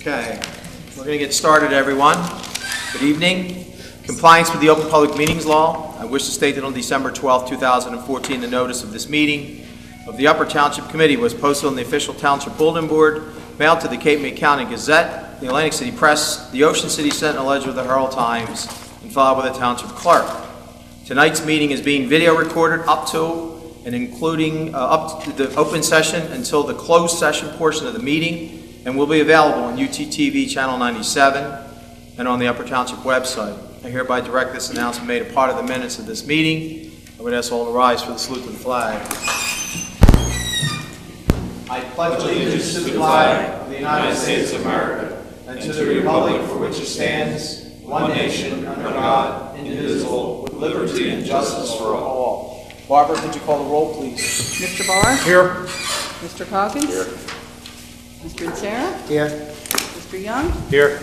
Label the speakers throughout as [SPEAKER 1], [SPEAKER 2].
[SPEAKER 1] Okay, we're going to get started, everyone. Good evening. Compliance with the Open Public Meetings Law. I wish to state that on December 12, 2014, the notice of this meeting of the Upper Township Committee was posted on the official Township Bulletin Board, mailed to the Cape May County Gazette, the Atlantic City Press, the Ocean City Sentinel, Ledger, the Herald Times, and filed with the Township Clerk. Tonight's meeting is being video recorded up to and including up to the open session until the closed session portion of the meeting, and will be available on UTTV Channel 97 and on the Upper Township website. I hereby direct this announcement made a part of the minutes of this meeting. I would ask all to rise for the salute to the flag. I pledge allegiance to the flag of the United States of America and to the republic for which it stands, one nation, under God, indivisible, with liberty and justice for all. Barbara, could you call the roll, please?
[SPEAKER 2] Mr. Barr?
[SPEAKER 1] Here.
[SPEAKER 2] Mr. Coggins?
[SPEAKER 1] Here.
[SPEAKER 2] Mr. Insera?
[SPEAKER 1] Here.
[SPEAKER 2] Mr. Young?
[SPEAKER 1] Here.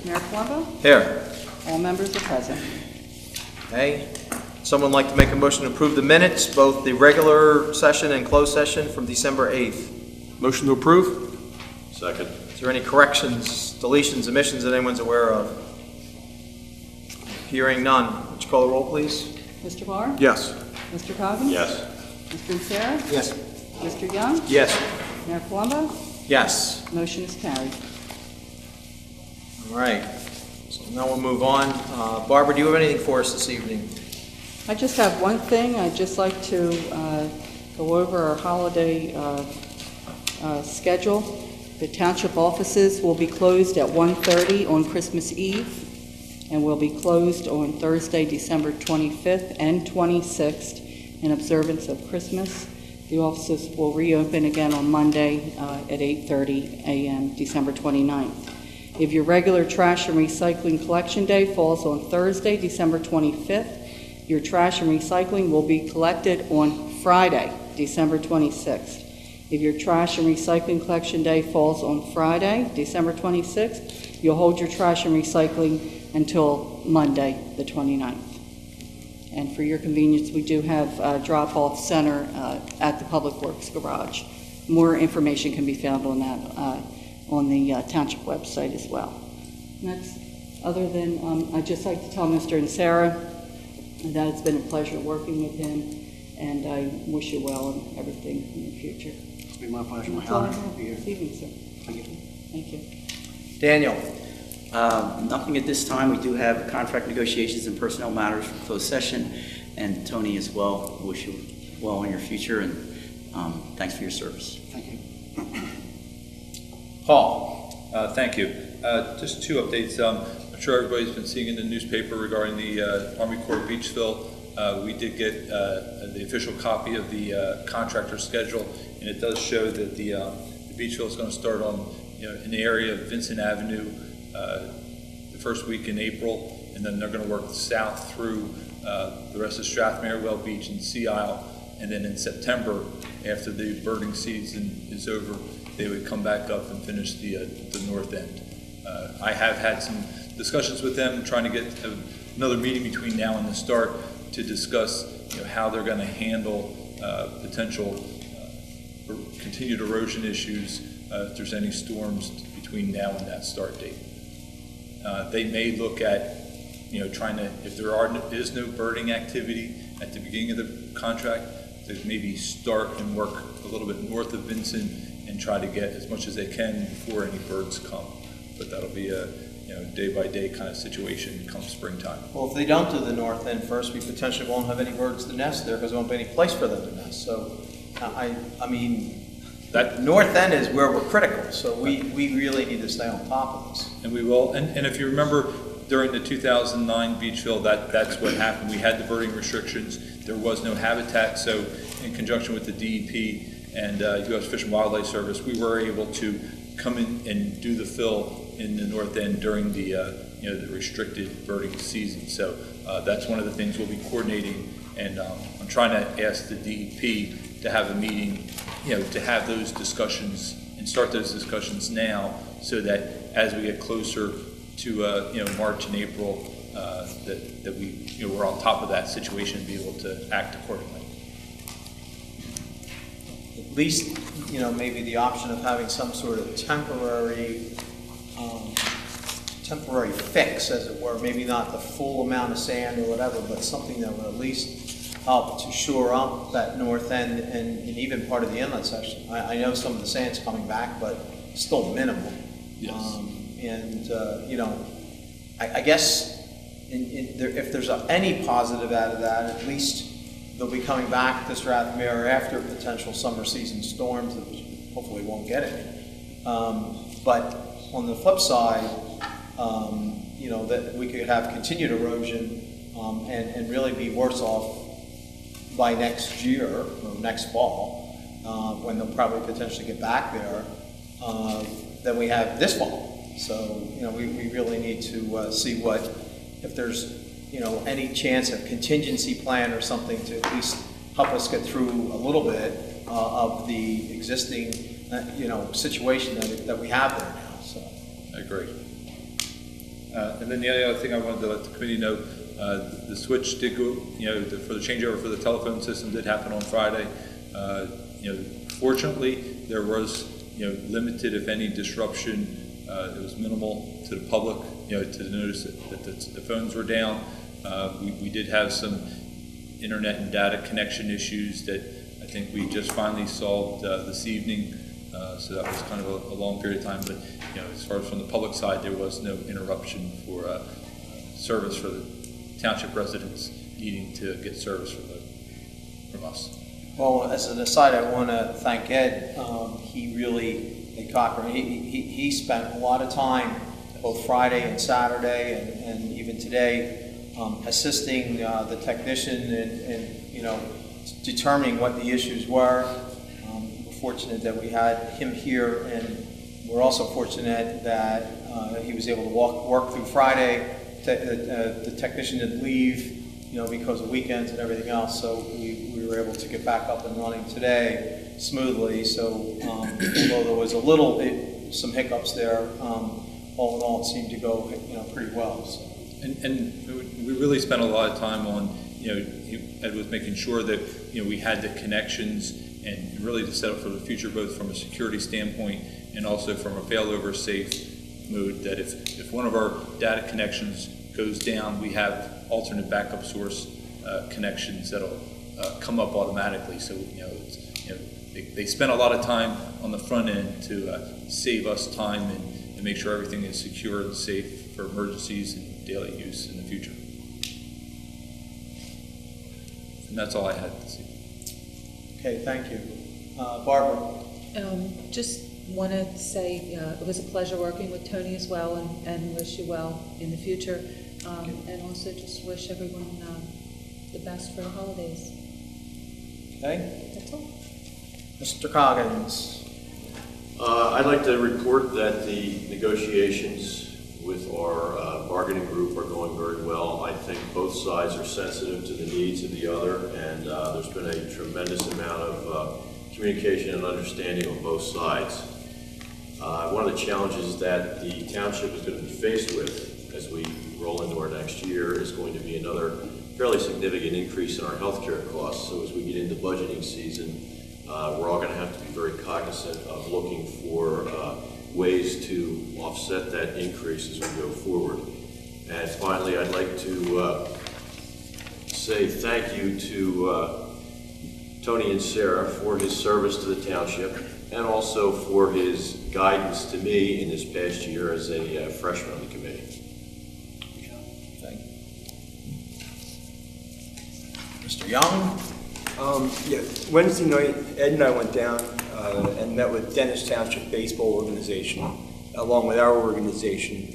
[SPEAKER 2] Mayor Colombo?
[SPEAKER 1] Here.
[SPEAKER 2] All members are present.
[SPEAKER 1] Okay. Someone like to make a motion to approve the minutes, both the regular session and closed session from December 8th. Motion to approve?
[SPEAKER 3] Second.
[SPEAKER 1] Is there any corrections, deletions, omissions that anyone's aware of? Hearing none. Would you call the roll, please?
[SPEAKER 2] Mr. Barr?
[SPEAKER 1] Yes.
[SPEAKER 2] Mr. Coggins?
[SPEAKER 3] Yes.
[SPEAKER 2] Mr. Insera?
[SPEAKER 1] Yes.
[SPEAKER 2] Mr. Young?
[SPEAKER 1] Yes.
[SPEAKER 2] Mayor Colombo?
[SPEAKER 1] Yes.
[SPEAKER 2] Motion is carried.
[SPEAKER 1] All right. So now we'll move on. Barbara, do you have anything for us this evening?
[SPEAKER 2] I just have one thing. I'd just like to go over our holiday schedule. The township offices will be closed at 1:30 on Christmas Eve, and will be closed on Thursday, December 25th and 26th in observance of Christmas. The offices will reopen again on Monday at 8:30 a.m., December 29th. If your regular trash and recycling collection day falls on Thursday, December 25th, your trash and recycling will be collected on Friday, December 26th. If your trash and recycling collection day falls on Friday, December 26th, you'll hold your trash and recycling until Monday, the 29th. And for your convenience, we do have a drop-off center at the Public Works Garage. More information can be found on that on the Township website as well. Next, other than, I'd just like to tell Mr. Insera that it's been a pleasure working with him, and I wish you well in everything in the future.
[SPEAKER 4] It's been my pleasure.
[SPEAKER 2] That's all I have this evening, sir.
[SPEAKER 4] Thank you.
[SPEAKER 2] Thank you.
[SPEAKER 1] Daniel.
[SPEAKER 5] Nothing at this time. We do have contract negotiations and personnel matters for closed session, and Tony as well. Wish you well in your future, and thanks for your service.
[SPEAKER 4] Thank you.
[SPEAKER 1] Paul.
[SPEAKER 3] Thank you. Just two updates. I'm sure everybody's been seeing in the newspaper regarding the Army Corps of Beachville. We did get the official copy of the contractor schedule, and it does show that the Beachville is going to start on, in the area of Vincent Avenue the first week in April, and then they're going to work south through the rest of Strathmere, Well Beach, and Sea Isle, and then in September, after the birding season is over, they would come back up and finish the north end. I have had some discussions with them, trying to get another meeting between now and the start to discuss how they're going to handle potential continued erosion issues if there's any storms between now and that start date. They may look at trying to, if there is no birding activity at the beginning of the contract, to maybe start and work a little bit north of Vincent and try to get as much as they can before any birds come. But that'll be a day-by-day kind of situation come springtime.
[SPEAKER 1] Well, if they don't do the north end first, we potentially won't have any birds to nest there because there won't be any place for them to nest. So, I mean, that north end is where we're critical. So we really need to stay on top of this.
[SPEAKER 3] And we will. And if you remember, during the 2009 Beachville, that's what happened. We had the birding restrictions. There was no habitat. So, in conjunction with the DEP and U.S. Fish and Wildlife Service, we were able to come in and do the fill in the north end during the the restricted birding season. So that's one of the things we'll be coordinating, and I'm trying to ask the DEP to have a meeting, to have those discussions and start those discussions now, so that as we get closer to March and April, that we we're on top of that situation and be able to act accordingly.
[SPEAKER 1] At least maybe the option of having some sort of temporary temporary fix, as it were, maybe not the full amount of sand or whatever, but something that would at least help to shore up that north end and even part of the inlet section. I know some of the sand's coming back, but still minimal.
[SPEAKER 3] Yes.
[SPEAKER 1] You know, I guess if there's any positive out of that, at least they'll be coming back to Strathmere after potential summer season storms, that hopefully won't get any. But on the flip side, you know, that we could have continued erosion and really be worse off by next year or next fall, when they'll probably potentially get back there, than we have this fall. So, you know, we really need to see if there's, you know, any chance of contingency plan or something to at least help us get through a little bit of the existing, you know, situation that we have there now. So
[SPEAKER 3] I agree. And then the other thing I wanted to let the committee know, the switch did go, you know, for the changeover for the telephone system did happen on Friday. You know, fortunately, there was, you know, limited, if any, disruption. It was minimal to the public, you know, to notice that the phones were down. We did have some internet and data connection issues that I think we just finally solved this evening. So that was kind of a long period of time. But, you know, as far as from the public side, there was no interruption for service for the township residents needing to get service from us.
[SPEAKER 1] Well, as an aside, I want to thank Ed. He really, Ed Cochran, he spent a lot of time, both Friday and Saturday and even today, assisting the technician and, you know, determining what the issues were. We're fortunate that we had him here, and we're also fortunate that he was able to work through Friday. The technician didn't leave, you know, because of weekends and everything else, so we were able to get back up and running today smoothly. So although there was some hiccups there, all in all it seemed to go, you know, pretty well. So.
[SPEAKER 3] And we really spent a lot of time on, you know, Ed was making sure that, you know, we had the connections and really to set up for the future, both from a security standpoint and also from a failover safe mode, that if one of our data connections goes down, we have alternate backup source connections that'll come up automatically. So, you know, they spent a lot of time on the front end to save us time and make sure everything is secure and safe for emergencies and daily use in the future. And that's all I had to say.
[SPEAKER 1] Okay, thank you. Barbara?
[SPEAKER 4] Just want to say it was a pleasure working with Tony as well, and wish you well in the future. And also just wish everyone the best for the holidays.
[SPEAKER 1] Okay.
[SPEAKER 4] That's all.
[SPEAKER 1] Mr. Coggins?
[SPEAKER 6] I'd like to report that the negotiations with our bargaining group are going very well. I think both sides are sensitive to the needs of the other, and there's been a tremendous amount of communication and understanding on both sides. One of the challenges that the township is going to be faced with as we roll into our next year is going to be another fairly significant increase in our healthcare costs. So as we get into budgeting season, we're all going to have to be very cognizant of looking for ways to offset that increase as we go forward. And finally, I'd like to say thank you to Tony and Sarah for his service to the township, and also for his guidance to me in this past year as a freshman on the committee.
[SPEAKER 1] Thank you. Mr. Young?
[SPEAKER 7] Yeah, Wednesday night, Ed and I went down and met with Dennis Township Baseball Organization, along with our organization.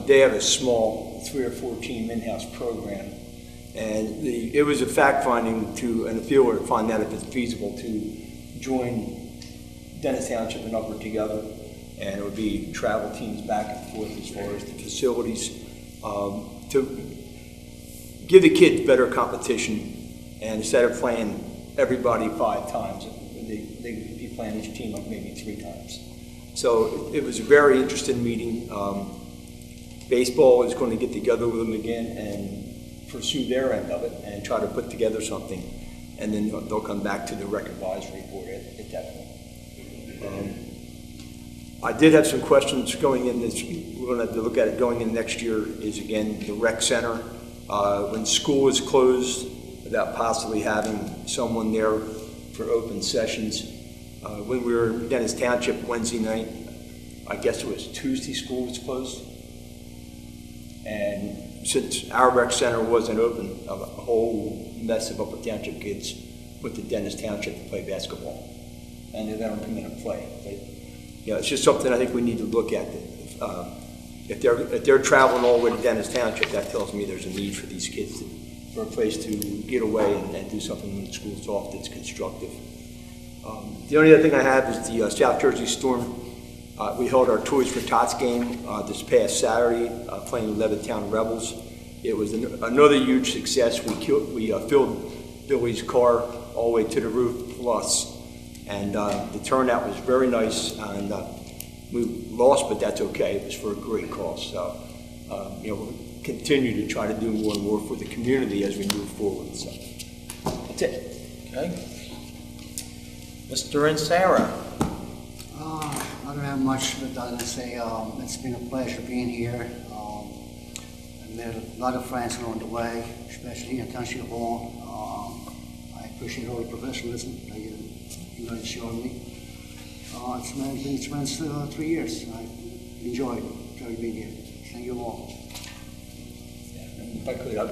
[SPEAKER 7] They have a small 3 or 4 team in-house program, and it was a fact-finding and a feeler to find out if it's feasible to join Dennis Township and Upper together, and it would be travel teams back and forth as far as the facilities, to give the kids better competition. And instead of playing everybody 5 times, they would be playing each team like maybe 3 times. So it was a very interesting meeting. Baseball is going to get together with them again and pursue their end of it and try to put together something. And then they'll come back to the rec advisory board at that point. I did have some questions going in this, we're going to have to look at it going in next year, is again, the rec center. When school is closed, about possibly having someone there for open sessions. When we were in Dennis Township Wednesday night, I guess it was Tuesday, school was closed. And since our rec center wasn't open, a whole mess of Upper Township kids went to Dennis Township to play basketball. And they're never coming to play. But, you know, it's just something I think we need to look at. If they're traveling all the way to Dennis Township, that tells me there's a need for these kids for a place to get away and do something when school's off that's constructive. The only other thing I have is the South Jersey Storm. We held our Toys for Tots game this past Saturday, playing Levittown Rebels. It was another huge success. We filled Billy's car all the way to the roof plus, and the turnout was very nice. And we lost, but that's okay. It was for a great cause. So, you know, we'll continue to try to do more and more for the community as we move forward. So, that's it.
[SPEAKER 1] Okay. Mr. and Sarah.
[SPEAKER 8] I don't have much, but I say it's been a pleasure being here. I met a lot of friends along the way, especially in Township Hall. I appreciate all the professionalism that you guys showed me. It's been 3 years. I enjoyed being here. Thank you all.
[SPEAKER 7] If I could, I'd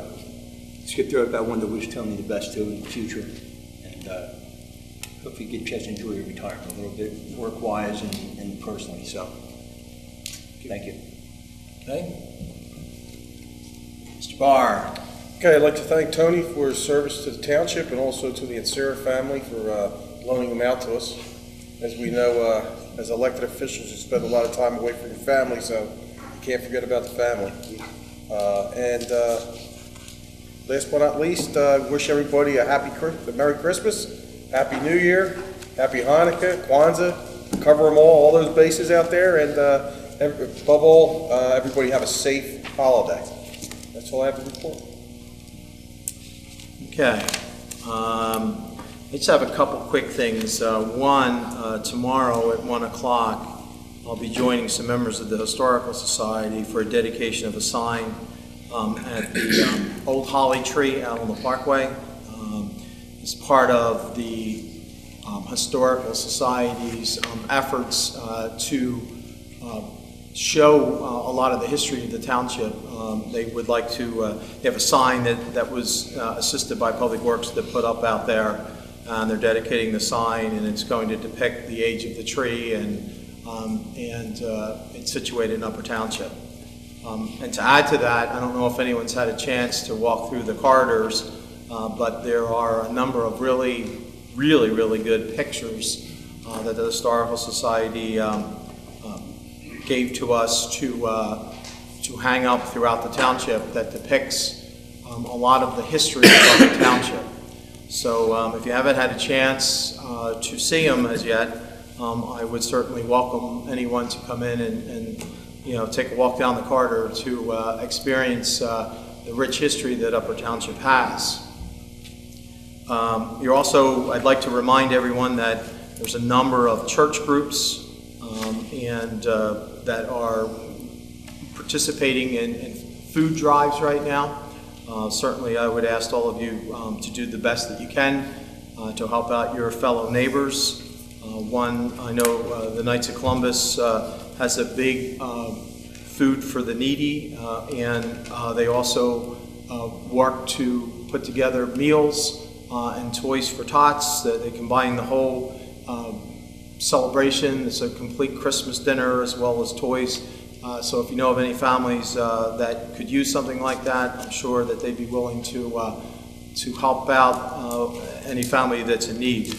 [SPEAKER 7] skip through it, but I wanted to wish Tony the best too in the future, and hopefully get a chance to enjoy your retirement a little bit, work-wise and personally. So, thank you.
[SPEAKER 1] Okay. Mr. Barr.
[SPEAKER 9] Okay, I'd like to thank Tony for his service to the township and also to the Ansera family for loaning him out to us. As we know, as elected officials, you spend a lot of time away from your family, so you can't forget about the family. And last but not least, wish everybody a Merry Christmas, Happy New Year, Happy Hanukkah, Kwanzaa, cover them all those bases out there, and above all, everybody have a safe holiday. That's all I have to report.
[SPEAKER 1] Okay. I just have a couple quick things. One, tomorrow at 1 o'clock, I'll be joining some members of the Historical Society for a dedication of a sign at the Old Holly Tree out on the Parkway. It's part of the Historical Society's efforts to show a lot of the history of the township. They would like to they have a sign that was assisted by Public Works to put up out there, and they're dedicating the sign, and it's going to depict the age of the tree, and it's situated in Upper Township. And to add to that, I don't know if anyone's had a chance to walk through the corridors, but there are a number of really good pictures that the Historical Society gave to us to hang up throughout the township that depicts a lot of the history of the township. So if you haven't had a chance to see them as yet, I would certainly welcome anyone to come in and take a walk down the corridor to experience the rich history that Upper Township has. I'd like to remind everyone that there's a number of church groups that are participating in food drives right now. Certainly I would ask all of you to do the best that you can to help out your fellow neighbors. One, I know the Knights of Columbus has a big food for the needy, and they also work to put together meals and toys for tots. They combine the whole celebration. It's a complete Christmas dinner as well as toys. So if you know of any families that could use something like that, I'm sure that they'd be willing to help out any family that's in need.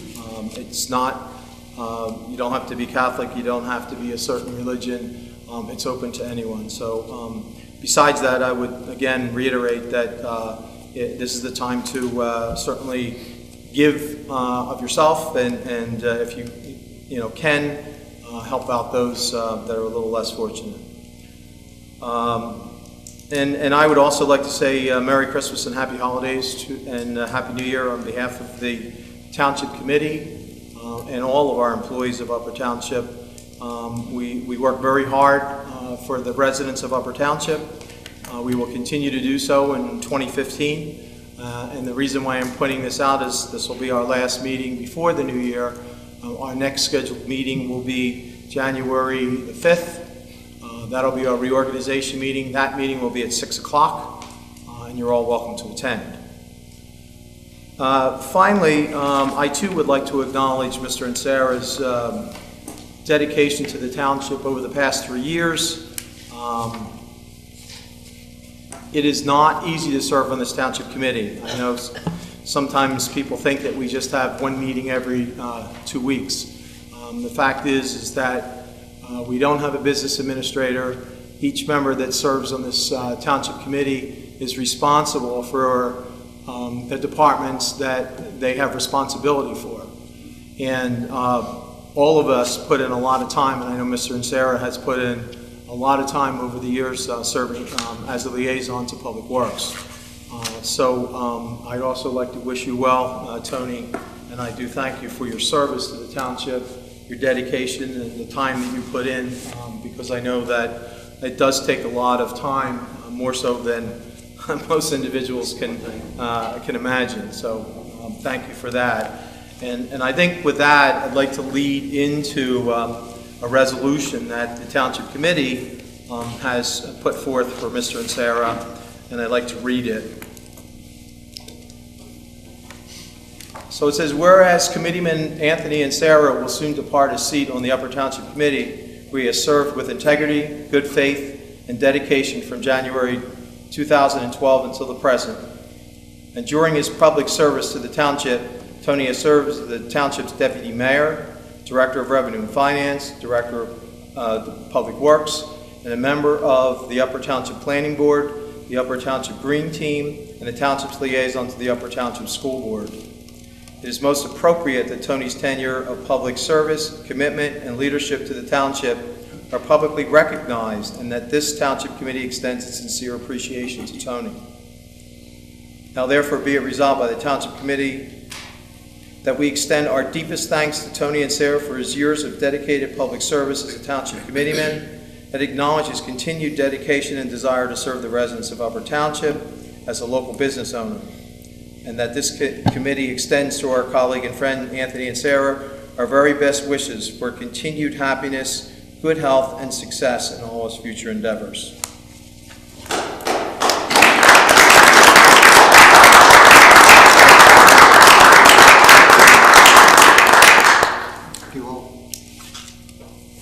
[SPEAKER 1] It's not, you don't have to be Catholic, you don't have to be a certain religion. It's open to anyone. So besides that, I would again reiterate that this is the time to certainly give of yourself, and if you can help out those that are a little less fortunate. And I would also like to say Merry Christmas and Happy Holidays and Happy New Year on behalf of the Township Committee and all of our employees of Upper Township, We work very hard for the residents of Upper Township. We will continue to do so in 2015. And the reason why I'm putting this out is this will be our last meeting before the new year. Our next scheduled meeting will be January the 5th. That'll be our reorganization meeting. That meeting will be at 6 o'clock, and you're all welcome to attend. Finally, I too would like to acknowledge Mr. and Sarah's dedication to the township over the past 3 years. It is not easy to serve on this township committee. I know sometimes people think that we just have one meeting every 2 weeks. The fact is that we don't have a business administrator. Each member that serves on this township committee is responsible for the departments that they have responsibility for. And all of us put in a lot of time, and I know Mr. and Sarah has put in a lot of time over the years serving as a liaison to Public Works. So I'd also like to wish you well, Tony, and I do thank you for your service to the township, your dedication and the time that you put in, because I know that it does take a lot of time, more so than most individuals can imagine. So thank you for that. And I think with that, I'd like to lead into a resolution that the Township Committee has put forth for Mr. and Sarah, and I'd like to read it. So it says, whereas Committeeman Anthony and Sarah will soon depart his seat on the Upper Township Committee, where he has served with integrity, good faith, and dedication from January 2012 until the present. And during his public service to the Township, Tony has served as the Township's Deputy Mayor, Director of Revenue and Finance, Director of Public Works, and a member of the Upper Township Planning Board, the Upper Township Green Team, and the Township's liaison to the Upper Township School Board. It is most appropriate that Tony's tenure of public service, commitment, and leadership to the Township are publicly recognized, and that this Township Committee extends its sincere appreciation to Tony. Now therefore be it resolved by the Township Committee that we extend our deepest thanks to Tony and Sarah for his years of dedicated public service as a Township Committeeman, and acknowledge his continued dedication and desire to serve the residents of Upper Township as a local business owner, and that this committee extends to our colleague and friend Anthony and Sarah our very best wishes for continued happiness, good health, and success in all his future endeavors.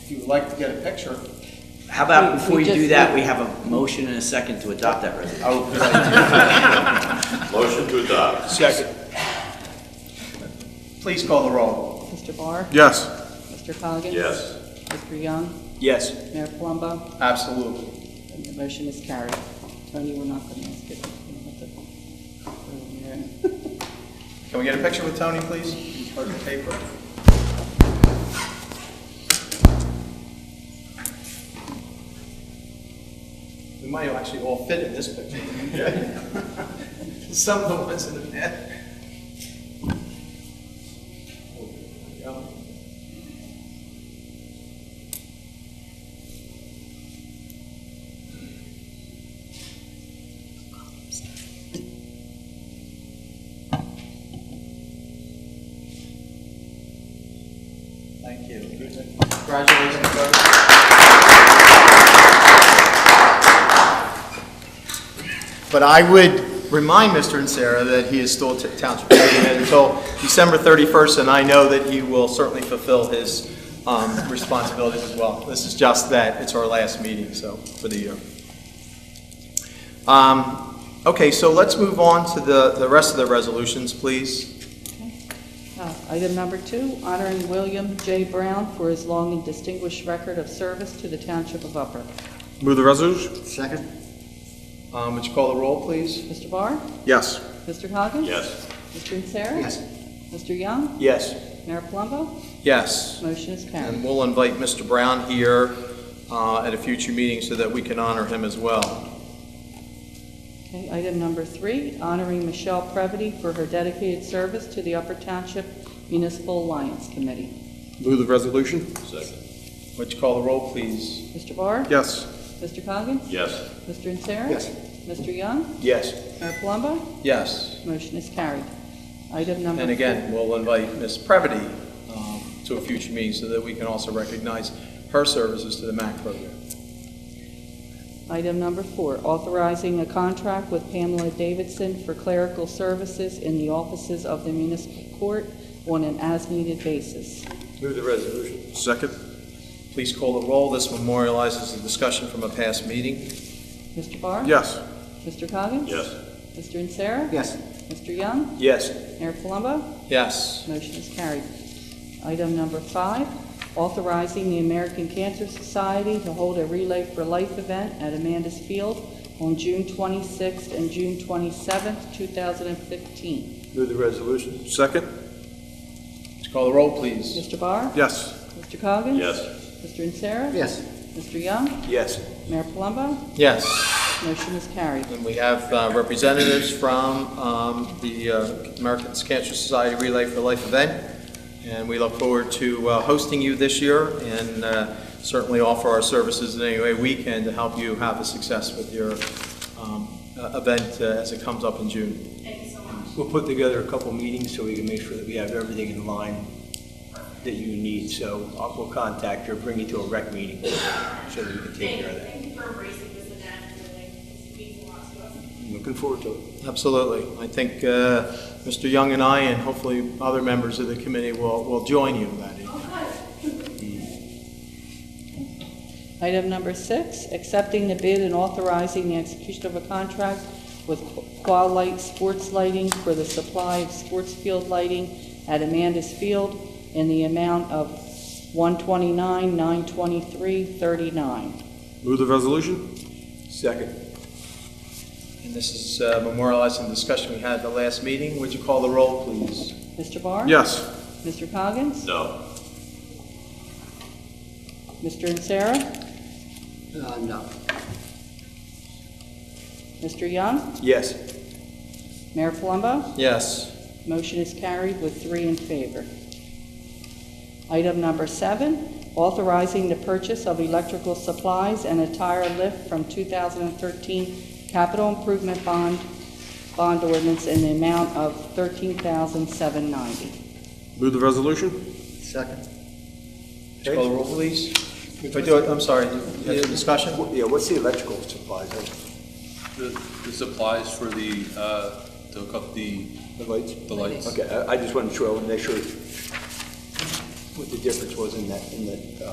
[SPEAKER 1] If you would like to get a picture.
[SPEAKER 5] How about before you do
[SPEAKER 2] just-
[SPEAKER 5] that, we have a motion and a second to adopt that resolution?
[SPEAKER 1] Oh, good idea.
[SPEAKER 6] Motion to adopt.
[SPEAKER 1] Second. Please call the roll.
[SPEAKER 2] Mr. Barr?
[SPEAKER 9] Yes.
[SPEAKER 2] Mr. Coggins?
[SPEAKER 6] Yes.
[SPEAKER 2] Mr. Young?
[SPEAKER 7] Yes.
[SPEAKER 2] Mayor Palumbo?
[SPEAKER 1] Absolutely.
[SPEAKER 2] And the motion is carried. Tony, we're not going to ask it. You don't have to put it in there.
[SPEAKER 1] Can we get a picture with Tony, please? Hold the paper. We might actually all fit in this picture. Some of the ones in the back. Thank you. Congratulations, folks. But I would remind Mr. and Sarah that he is still Township Committeeman until December 31st, and I know that he will certainly fulfill his responsibilities as well. This is just that it's our last meeting, so, for the year. Okay, so let's move on to the rest of the resolutions, please.
[SPEAKER 2] Item number 2, honoring William J. Brown for his long and distinguished record of service to the Township of Upper.
[SPEAKER 9] Move the resolution?
[SPEAKER 8] Second?
[SPEAKER 1] Would you call the roll, please?
[SPEAKER 2] Mr. Barr?
[SPEAKER 9] Yes.
[SPEAKER 2] Mr. Coggins?
[SPEAKER 6] Yes.
[SPEAKER 2] Mr. and Sarah?
[SPEAKER 8] Yes.
[SPEAKER 2] Mr. Young?
[SPEAKER 7] Yes.
[SPEAKER 2] Mayor Palumbo?
[SPEAKER 1] Yes.
[SPEAKER 2] Motion is carried.
[SPEAKER 1] And we'll invite Mr. Brown here at a future meeting so that we can honor him as well.
[SPEAKER 2] Okay, item number 3, honoring Michelle Previty for her dedicated service to the Upper Township Municipal Alliance Committee.
[SPEAKER 9] Move the resolution?
[SPEAKER 6] Second.
[SPEAKER 1] Would you call the roll, please?
[SPEAKER 2] Mr. Barr?
[SPEAKER 9] Yes.
[SPEAKER 2] Mr. Coggins?
[SPEAKER 6] Yes.
[SPEAKER 2] Mr. Ansara?
[SPEAKER 8] Yes.
[SPEAKER 2] Mr. Young?
[SPEAKER 7] Yes.
[SPEAKER 2] Mayor Palumbo?
[SPEAKER 1] Yes.
[SPEAKER 2] Motion is carried. Item number
[SPEAKER 1] And again, we'll invite Ms. Previty to a future meeting so that we can also recognize her services to the MAC program.
[SPEAKER 2] Item number 4, authorizing a contract with Pamela Davidson for clerical services in the offices of the municipal court on an as-needed basis.
[SPEAKER 7] Move the resolution.
[SPEAKER 9] Second?
[SPEAKER 1] Please call the roll. This memorializes the discussion from a past meeting.
[SPEAKER 2] Mr. Barr?
[SPEAKER 9] Yes.
[SPEAKER 2] Mr. Coggins?
[SPEAKER 6] Yes.
[SPEAKER 2] Mr. Ansara?
[SPEAKER 8] Yes.
[SPEAKER 2] Mr. Young?
[SPEAKER 7] Yes.
[SPEAKER 2] Mayor Palumbo?
[SPEAKER 1] Yes.
[SPEAKER 2] Motion is carried. Item number 5, authorizing the American Cancer Society to hold a Relay for Life event at Amanda's Field on June 26th and June 27th, 2015.
[SPEAKER 7] Move the resolution.
[SPEAKER 9] Second?
[SPEAKER 1] Would you call the roll, please?
[SPEAKER 2] Mr. Barr?
[SPEAKER 9] Yes.
[SPEAKER 2] Mr. Coggins?
[SPEAKER 6] Yes.
[SPEAKER 2] Mr. Ansara?
[SPEAKER 8] Yes.
[SPEAKER 2] Mr. Young?
[SPEAKER 7] Yes.
[SPEAKER 2] Mayor Palumbo?
[SPEAKER 1] Yes.
[SPEAKER 2] Motion is carried.
[SPEAKER 1] And we have representatives from the American Cancer Society Relay for Life event. And we look forward to hosting you this year and certainly offer our services in any way we can to help you have a success with your event as it comes up in June.
[SPEAKER 7] We'll put together a couple meetings so we can make sure that we have everything in line that you need. So we'll contact you or bring you to a rec meeting so that we can take care of that.
[SPEAKER 10] Thank you for embracing this event. Really, it means a lot to us.
[SPEAKER 7] I'm looking forward to it.
[SPEAKER 1] Absolutely. I think Mr. Young and I, and hopefully other members of the committee, will join you that evening.
[SPEAKER 2] Item number 6, accepting the bid and authorizing the execution of a contract with Qual Light Sports Lighting for the supply of sports field lighting at Amanda's Field in the amount of $129,923.39.
[SPEAKER 9] Move the resolution?
[SPEAKER 7] Second.
[SPEAKER 1] And this is memorializing the discussion we had at the last meeting. Would you call the roll, please?
[SPEAKER 2] Mr. Barr?
[SPEAKER 9] Yes.
[SPEAKER 2] Mr. Coggins?
[SPEAKER 6] No.
[SPEAKER 2] Mr. Ansara?
[SPEAKER 8] No.
[SPEAKER 2] Mr. Young?
[SPEAKER 7] Yes.
[SPEAKER 2] Mayor Palumbo?
[SPEAKER 1] Yes.
[SPEAKER 2] Motion is carried with 3 in favor. Item number 7, authorizing the purchase of electrical supplies and a tire lift from 2013 capital improvement bond ordinance in the amount of $13,790.
[SPEAKER 9] Move the resolution?
[SPEAKER 8] Second.
[SPEAKER 1] Would you call the roll, please? If I do it, I'm sorry, you had a discussion?
[SPEAKER 7] Yeah, what's the electrical supplies?
[SPEAKER 3] The supplies for the, to hook up the
[SPEAKER 7] The lights?
[SPEAKER 3] lights.
[SPEAKER 7] Okay, I just wasn't sure. I wanted to make sure what the difference was in that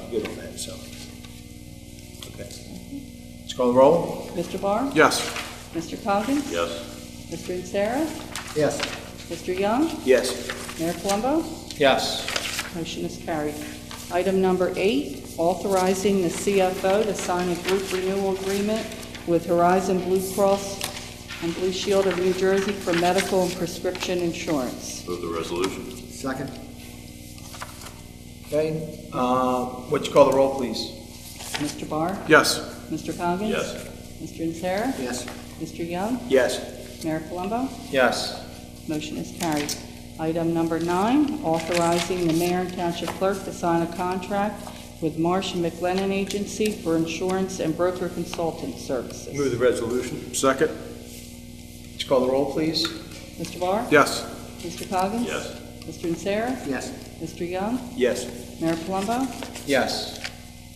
[SPEAKER 7] bid on that, so. Okay.
[SPEAKER 1] Would you call the roll?
[SPEAKER 2] Mr. Barr?
[SPEAKER 9] Yes.
[SPEAKER 2] Mr. Coggins?
[SPEAKER 6] Yes.
[SPEAKER 2] Mr. Ansara?
[SPEAKER 8] Yes.
[SPEAKER 2] Mr. Young?
[SPEAKER 7] Yes.
[SPEAKER 2] Mayor Palumbo?
[SPEAKER 1] Yes.
[SPEAKER 2] Motion is carried. Item number 8, authorizing the CFO to sign a group renewal agreement with Horizon Blue Cross and Blue Shield of New Jersey for medical and prescription insurance.
[SPEAKER 6] Move the resolution.
[SPEAKER 8] Second.
[SPEAKER 1] Okay. Would you call the roll, please?
[SPEAKER 2] Mr. Barr?
[SPEAKER 9] Yes.
[SPEAKER 2] Mr. Coggins?
[SPEAKER 6] Yes.
[SPEAKER 2] Mr. Ansara?
[SPEAKER 8] Yes.
[SPEAKER 2] Mr. Young?
[SPEAKER 7] Yes.
[SPEAKER 2] Mayor Palumbo?
[SPEAKER 1] Yes.
[SPEAKER 2] Motion is carried. Item number 9, authorizing the mayor and township clerk to sign a contract with Marsh and McLennan Agency for insurance and broker consultant services.
[SPEAKER 7] Move the resolution.
[SPEAKER 9] Second?
[SPEAKER 1] Would you call the roll, please?
[SPEAKER 2] Mr. Barr?
[SPEAKER 9] Yes.
[SPEAKER 2] Mr. Coggins?
[SPEAKER 6] Yes.
[SPEAKER 2] Mr. Ansara?
[SPEAKER 8] Yes.
[SPEAKER 2] Mr. Young?
[SPEAKER 7] Yes.
[SPEAKER 2] Mayor Palumbo?
[SPEAKER 1] Yes.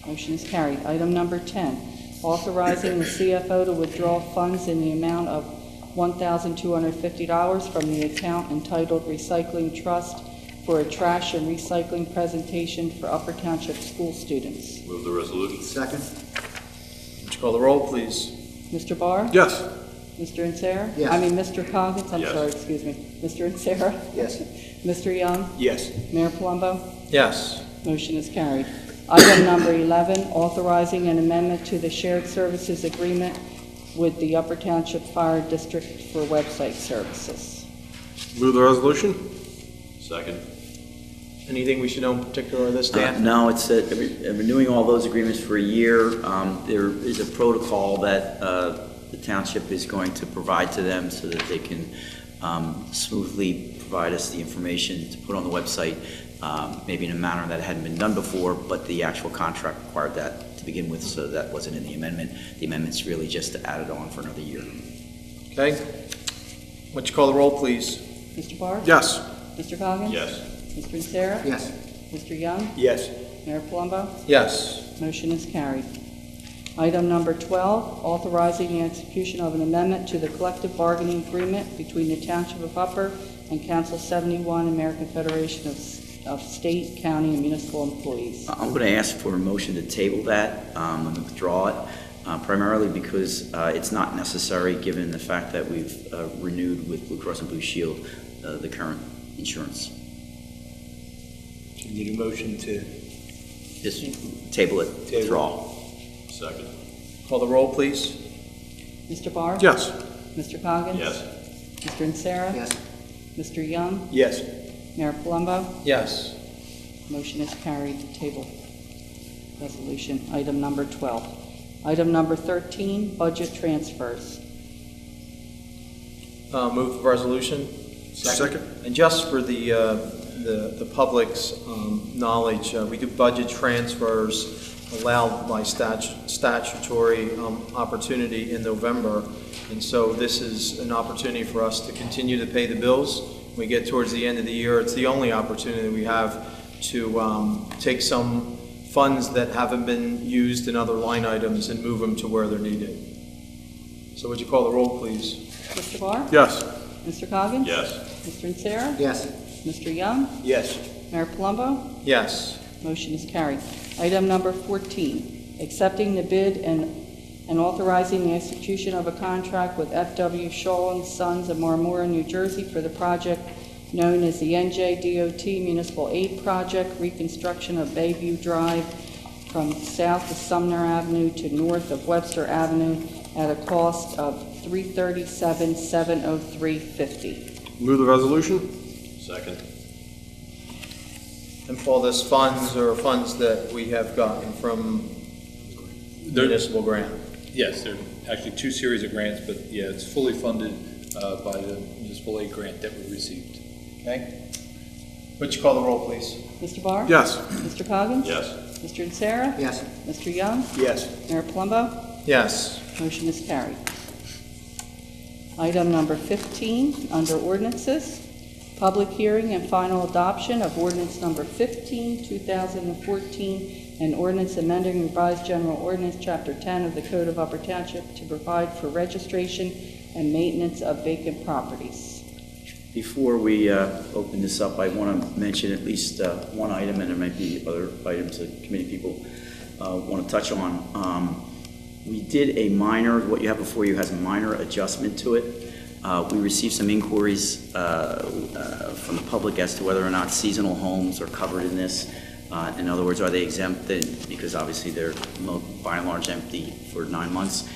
[SPEAKER 2] Motion is carried. Item number 10, authorizing the CFO to withdraw funds in the amount of $1,250 from the account entitled Recycling Trust for a trash and recycling presentation for Upper Township school students.
[SPEAKER 6] Move the resolution.
[SPEAKER 8] Second.
[SPEAKER 1] Would you call the roll, please?
[SPEAKER 2] Mr. Barr?
[SPEAKER 9] Yes.
[SPEAKER 2] Mr. Ansara?
[SPEAKER 8] Yes.
[SPEAKER 2] Mr. Coggins, I'm
[SPEAKER 6] Yes.
[SPEAKER 2] sorry, excuse me. Mr. Ansara?
[SPEAKER 8] Yes.
[SPEAKER 2] Mr. Young?
[SPEAKER 7] Yes.
[SPEAKER 2] Mayor Palumbo?
[SPEAKER 1] Yes.
[SPEAKER 2] Motion is carried. Item number 11, authorizing an amendment to the shared services agreement with the Upper Township Fire District for website services.
[SPEAKER 9] Move the resolution?
[SPEAKER 6] Second.
[SPEAKER 1] Anything we should know in particular of this, Dan?
[SPEAKER 5] No, it's renewing all those agreements for a year. There is a protocol that the township is going to provide to them so that they can smoothly provide us the information to put on the website, maybe in a manner that hadn't been done before, but the actual contract required that to begin with, so that wasn't in the amendment. The amendment's really just to add it on for another year.
[SPEAKER 1] Okay? Would you call the roll, please?
[SPEAKER 2] Mr. Barr?
[SPEAKER 9] Yes.
[SPEAKER 2] Mr. Coggins?
[SPEAKER 6] Yes.
[SPEAKER 2] Mr. Nocera?
[SPEAKER 8] Yes.
[SPEAKER 2] Mr. Young?
[SPEAKER 7] Yes.
[SPEAKER 2] Mayor Palumbo?
[SPEAKER 1] Yes.
[SPEAKER 2] Motion is carried. Item number 12, authorizing the execution of an amendment to the collective bargaining agreement between the Township of Upper and Council 71, American Federation of State, County, and Municipal Employees.
[SPEAKER 5] I'm going to ask for a motion to table that and withdraw it, primarily because it's not necessary, given the fact that we've renewed with Blue Cross and Blue Shield the current insurance.
[SPEAKER 7] You need a motion to
[SPEAKER 5] Just table it, withdraw.
[SPEAKER 6] Second.
[SPEAKER 1] Call the roll, please.
[SPEAKER 2] Mr. Barr?
[SPEAKER 9] Yes.
[SPEAKER 2] Mr. Coggins?
[SPEAKER 6] Yes.
[SPEAKER 2] Mr. Nocera?
[SPEAKER 8] Yes.
[SPEAKER 2] Mr. Young?
[SPEAKER 7] Yes.
[SPEAKER 2] Mayor Palumbo?
[SPEAKER 1] Yes.
[SPEAKER 2] Motion is carried to table resolution, item number 12. Item number 13, budget transfers.
[SPEAKER 1] Move the resolution.
[SPEAKER 9] Second.
[SPEAKER 1] And just for the public's knowledge, we do budget transfers allowed by statutory opportunity in November. And so this is an opportunity for us to continue to pay the bills. When we get towards the end of the year, it's the only opportunity we have to take some funds that haven't been used in other line items and move them to where they're needed. So would you call the roll, please?
[SPEAKER 2] Mr. Barr?
[SPEAKER 9] Yes.
[SPEAKER 2] Mr. Coggins?
[SPEAKER 6] Yes.
[SPEAKER 2] Mr. Nocera?
[SPEAKER 8] Yes.
[SPEAKER 2] Mr. Young?
[SPEAKER 7] Yes.
[SPEAKER 2] Mayor Palumbo?
[SPEAKER 1] Yes.
[SPEAKER 2] Motion is carried. Item number 14, accepting the bid and authorizing the execution of a contract with F.W. Shaw and Sons of Marmora, New Jersey for the project known as the NJDOT Municipal Aid Project, reconstruction of Bayview Drive from south of Sumner Avenue to north of Webster Avenue at a cost of $337,703.50.
[SPEAKER 9] Move the resolution?
[SPEAKER 6] Second.
[SPEAKER 1] And Paul, this funds are funds that we have gotten from municipal grant.
[SPEAKER 3] Yes, there are actually two series of grants, but yeah, it's fully funded by the municipal aid grant that we received.
[SPEAKER 1] Okay? Would you call the roll, please?
[SPEAKER 2] Mr. Barr?
[SPEAKER 9] Yes.
[SPEAKER 2] Mr. Coggins?
[SPEAKER 6] Yes.
[SPEAKER 2] Mr. Nocera?
[SPEAKER 8] Yes.
[SPEAKER 2] Mr. Young?
[SPEAKER 7] Yes.
[SPEAKER 2] Mayor Palumbo?
[SPEAKER 1] Yes.
[SPEAKER 2] Motion is carried. Item number 15, under ordinances, public hearing and final adoption of ordinance number 15, 2014, and ordinance amending revised general ordinance, Chapter 10 of the Code of Upper Township to provide for registration and maintenance of vacant properties.
[SPEAKER 5] Before we open this up, I want to mention at least one item, and there might be other items that committee people want to touch on. We did a minor, what you have before you has a minor adjustment to it. We received some inquiries from the public as to whether or not seasonal homes are covered in this. In other words, are they exempted? Because obviously they're by and large empty for 9 months.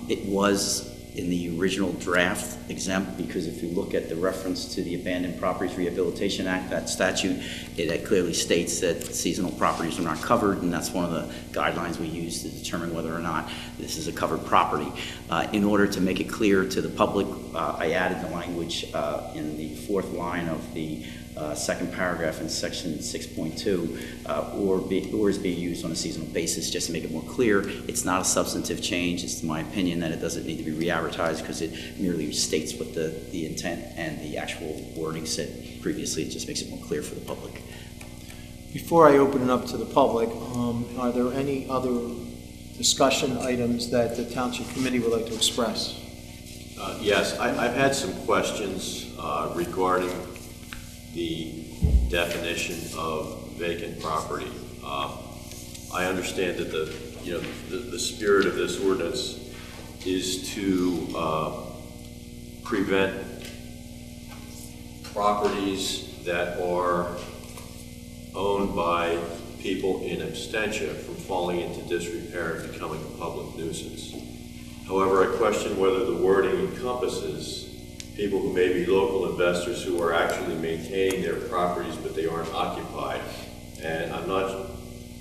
[SPEAKER 5] It was in the original draft exempt, because if you look at the reference to the Abandoned Properties Rehabilitation Act, that statute, it clearly states that seasonal properties are not covered, and that's one of the guidelines we use to determine whether or not this is a covered property. In order to make it clear to the public, I added the language in the fourth line of the second paragraph in section 6.2, or is being used on a seasonal basis, just to make it more clear. It's not a substantive change. It's my opinion that it doesn't need to be re-advertised, because it merely states what the intent and the actual wording said previously. It just makes it more clear for the public.
[SPEAKER 1] Before I open it up to the public, are there any other discussion items that the Township Committee would like to express?
[SPEAKER 6] Yes, I've had some questions regarding the definition of vacant property. I understand that the spirit of this ordinance is to prevent properties that are owned by people in abstention from falling into disrepair and becoming a public nuisance. However, I question whether the wording encompasses people who may be local investors who are actually maintaining their properties, but they aren't occupied. And I'm not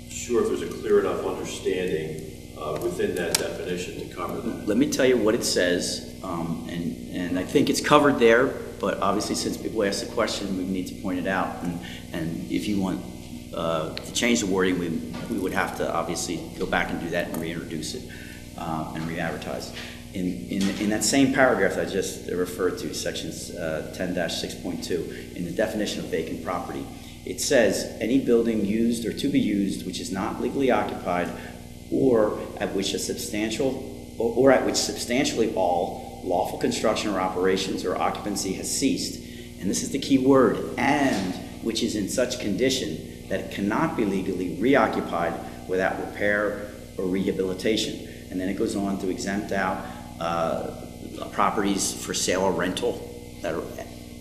[SPEAKER 6] sure if there's a clear enough understanding within that definition to cover that.
[SPEAKER 5] Let me tell you what it says, and I think it's covered there, but obviously since people asked the question, we need to point it out. And if you want to change the wording, we would have to obviously go back and do that and reintroduce it and re-advertise. In that same paragraph I just referred to, sections 10-6.2, in the definition of vacant property, it says, any building used or to be used which is not legally occupied or at which substantially all lawful construction or operations or occupancy has ceased. And this is the key word, and which is in such condition that it cannot be legally reoccupied without repair or rehabilitation. And then it goes on to exempt out properties for sale or rental that are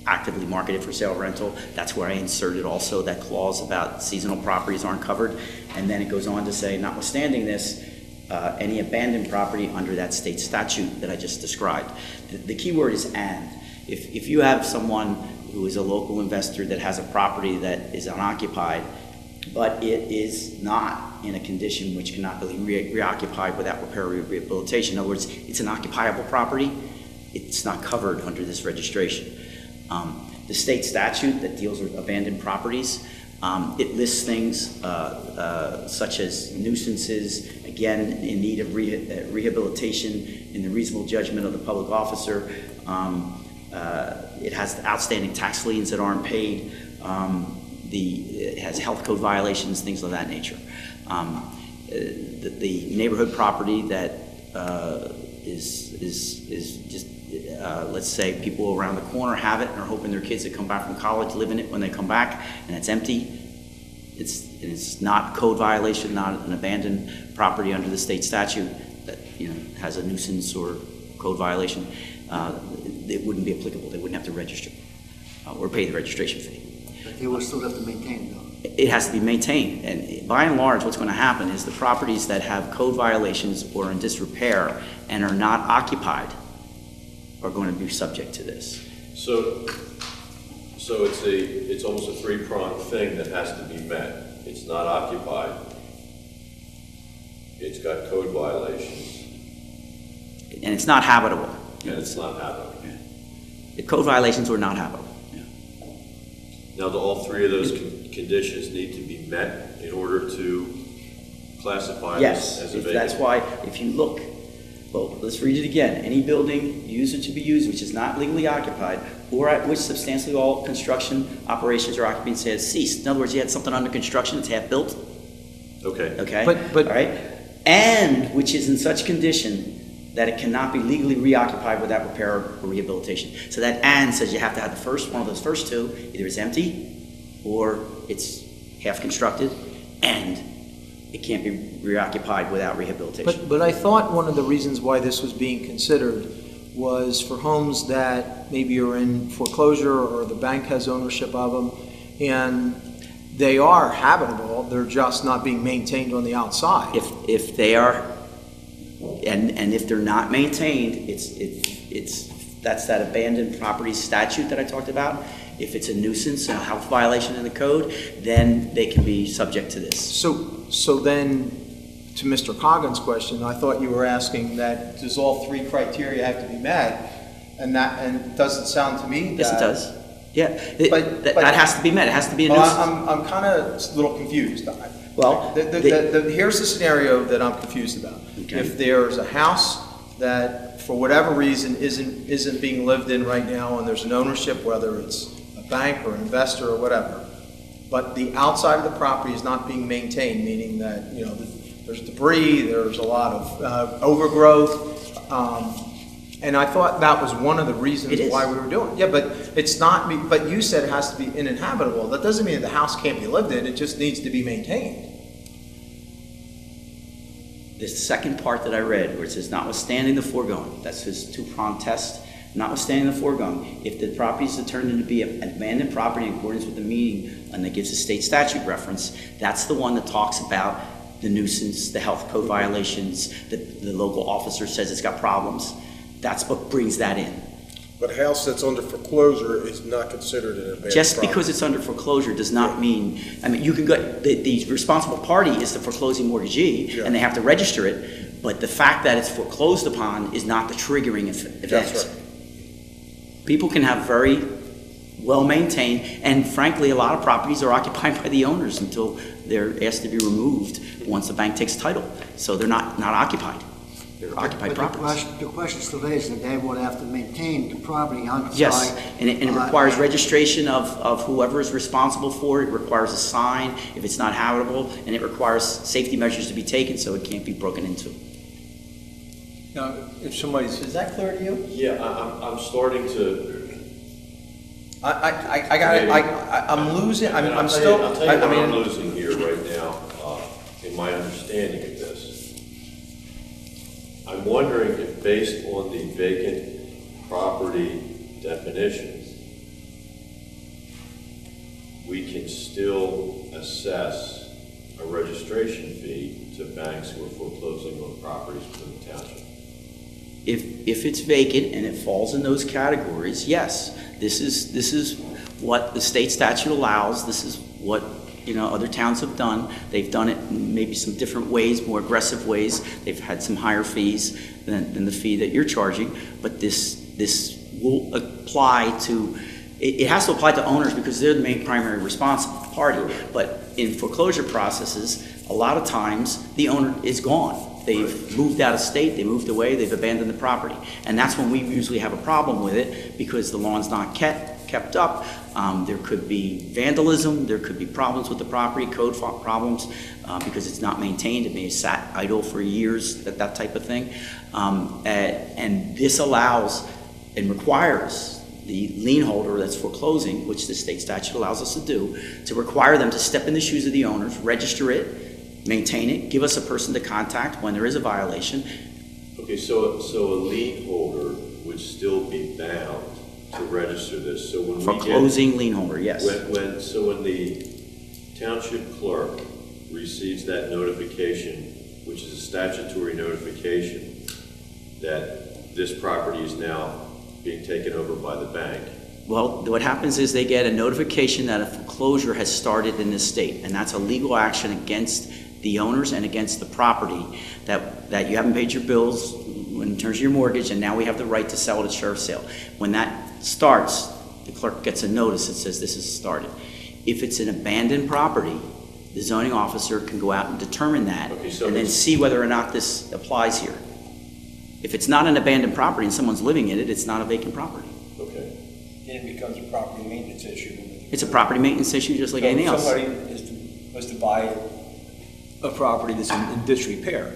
[SPEAKER 5] actively marketed for sale or rental. That's where I inserted also that clause about seasonal properties aren't covered. And then it goes on to say, notwithstanding this, any abandoned property under that state statute that I just described. The key word is and. If you have someone who is a local investor that has a property that is unoccupied, but it is not in a condition which cannot be reoccupied without repair or rehabilitation. In other words, it's an occupiable property. It's not covered under this registration. The state statute that deals with abandoned properties, it lists things such as nuisances, again, in need of rehabilitation in the reasonable judgment of the public officer. It has outstanding tax liens that aren't paid. It has health code violations, things of that nature. The neighborhood property that is just, let's say people around the corner have it and are hoping their kids that come back from college live in it when they come back, and it's empty. It's not code violation, not an abandoned property under the state statute that has a nuisance or code violation. It wouldn't be applicable. They wouldn't have to register or pay the registration fee.
[SPEAKER 8] But they will still have to maintain though.
[SPEAKER 5] It has to be maintained, and by and large what's going to happen is the properties that have code violations or are in disrepair and are not occupied are going to be subject to this.
[SPEAKER 6] So it's almost a three-pronged thing that has to be met. It's not occupied. It's got code violations.
[SPEAKER 5] And it's not habitable.
[SPEAKER 6] And it's not habitable.
[SPEAKER 5] The code violations were not habitable.
[SPEAKER 6] Now, do all three of those conditions need to be met in order to classify
[SPEAKER 5] Yes,
[SPEAKER 6] this as a vacant?
[SPEAKER 5] that's why, if you look, well, let's read it again. Any building used or to be used which is not legally occupied or at which substantially all construction, operations, or occupancy has ceased. In other words, you had something under construction that's half built.
[SPEAKER 6] Okay.
[SPEAKER 5] Okay?
[SPEAKER 1] But
[SPEAKER 5] all right? And which is in such condition that it cannot be legally reoccupied without repair or rehabilitation. So that and says you have to have the first one of those first two. Either it's empty or it's half constructed, and it can't be reoccupied without rehabilitation.
[SPEAKER 1] But I thought one of the reasons why this was being considered was for homes that maybe are in foreclosure or the bank has ownership of them, and they are habitable, they're just not being maintained on the outside.
[SPEAKER 5] If they are, and if they're not maintained, that's that abandoned property statute that I talked about. If it's a nuisance, a health violation in the code, then they can be subject to this.
[SPEAKER 1] So then, to Mr. Coggin's question, I thought you were asking that does all three criteria have to be met? And it doesn't sound to me that...
[SPEAKER 5] Yes, it does. Yeah,
[SPEAKER 1] But
[SPEAKER 5] that has to be met. It has to be a
[SPEAKER 1] Well,
[SPEAKER 5] nuisance.
[SPEAKER 1] I'm kind of a little confused.
[SPEAKER 5] Well,
[SPEAKER 1] here's the scenario that I'm confused about.
[SPEAKER 5] Okay.
[SPEAKER 1] If there's a house that, for whatever reason, isn't being lived in right now, and there's an ownership, whether it's a bank or an investor or whatever, but the outside of the property is not being maintained, meaning that there's debris, there's a lot of overgrowth, and I thought that was one of the reasons why we were doing it. Yeah, but it's not. But you said it has to be uninhabitable. That doesn't mean the house can't be lived in. It just needs to be maintained.
[SPEAKER 5] The second part that I read, where it says, notwithstanding the foregoing, that's his two-pronged test. Notwithstanding the foregoing, if the property is determined to be an abandoned property in accordance with the meaning, and that gives a state statute reference, that's the one that talks about the nuisance, the health code violations, the local officer says it's got problems. That's what brings that in.
[SPEAKER 9] But a house that's under foreclosure is not considered an abandoned
[SPEAKER 5] Just
[SPEAKER 9] property.
[SPEAKER 5] because it's under foreclosure does not mean, you can go, the responsible party is the foreclosing mortgagee, and they have to register it, But the fact that it's foreclosed upon is not the triggering event.
[SPEAKER 9] That's right.
[SPEAKER 5] People can have very well-maintained, and frankly, a lot of properties are occupied by the owners until they're asked to be removed once the bank takes title. So they're not occupied. They're occupied
[SPEAKER 8] But
[SPEAKER 5] properties.
[SPEAKER 8] the question still is that they would have to maintain the property on the side.
[SPEAKER 5] Yes, and it requires registration of whoever is responsible for it. It requires a sign if it's not habitable, and it requires safety measures to be taken so it can't be broken into.
[SPEAKER 7] Now, if somebody's, is that clear to you?
[SPEAKER 6] Yeah, I'm starting to,
[SPEAKER 1] I'm losing, I'm
[SPEAKER 6] I'll
[SPEAKER 1] still,
[SPEAKER 6] tell you
[SPEAKER 1] I
[SPEAKER 6] what I'm
[SPEAKER 1] mean,
[SPEAKER 6] losing here right now, in my understanding of this. I'm wondering if based on the vacant property definitions, we can still assess a registration fee to banks who are foreclosing on properties within the township.
[SPEAKER 5] If it's vacant and it falls in those categories, yes, this is what the state statute allows. This is what, other towns have done. They've done it in maybe some different ways, more aggressive ways. They've had some higher fees than the fee that you're charging, but this will apply to, it has to apply to owners because they're the main primary responsible party. But in foreclosure processes, a lot of times the owner is gone. They've moved out of state, they moved away, they've abandoned the property. And that's when we usually have a problem with it because the lawn's not kept up. There could be vandalism, there could be problems with the property, code problems, because it's not maintained. It may have sat idle for years, that type of thing. And this allows and requires the lien holder that's foreclosing, which the state statute allows us to do, to require them to step in the shoes of the owners, register it, maintain it, give us a person to contact when there is a violation.
[SPEAKER 6] Okay, so a lien holder would still be bound to register this, so when we get.
[SPEAKER 5] Foreclosing lien holder, yes.
[SPEAKER 6] When the township clerk receives that notification, which is a statutory notification, that this property is now being taken over by the bank.
[SPEAKER 5] Well, what happens is they get a notification that a foreclosure has started in this state, and that's a legal action against the owners and against the property, that you haven't paid your bills in terms of your mortgage, and now we have the right to sell it at sheriff's sale. When that starts, the clerk gets a notice that says this has started. If it's an abandoned property, the zoning officer can go out and determine that,
[SPEAKER 6] Okay, so
[SPEAKER 5] and then see whether or not this applies here. If it's not an abandoned property and someone's living in it, it's not a vacant property.
[SPEAKER 6] Okay.
[SPEAKER 7] Then it becomes a property maintenance issue.
[SPEAKER 5] It's a property maintenance issue just like
[SPEAKER 7] So
[SPEAKER 5] anything else.
[SPEAKER 7] Somebody was to buy a property that's in disrepair,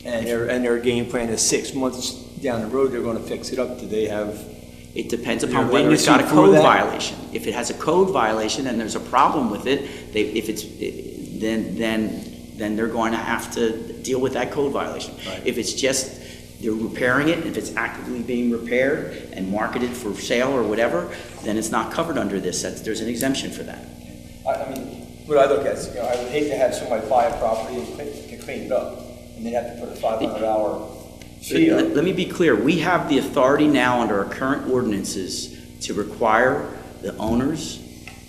[SPEAKER 7] and their game plan is 6 months down the road, they're gonna fix it up. Do they have?
[SPEAKER 5] It depends
[SPEAKER 7] Is
[SPEAKER 5] upon
[SPEAKER 7] there
[SPEAKER 5] whether it's got a
[SPEAKER 7] leniency for
[SPEAKER 5] code
[SPEAKER 7] that?
[SPEAKER 5] violation. If it has a code violation and there's a problem with it, then they're going to have to deal with that code violation.
[SPEAKER 7] Right.
[SPEAKER 5] If it's just they're repairing it, if it's actively being repaired and marketed for sale or whatever, then it's not covered under this. There's an exemption for that.
[SPEAKER 7] I mean, what I look at is, I would hate to have somebody buy a property and clean it up, and they'd have to put a $500 fee on it.
[SPEAKER 5] Let me be clear. We have the authority now under our current ordinances to require the owners,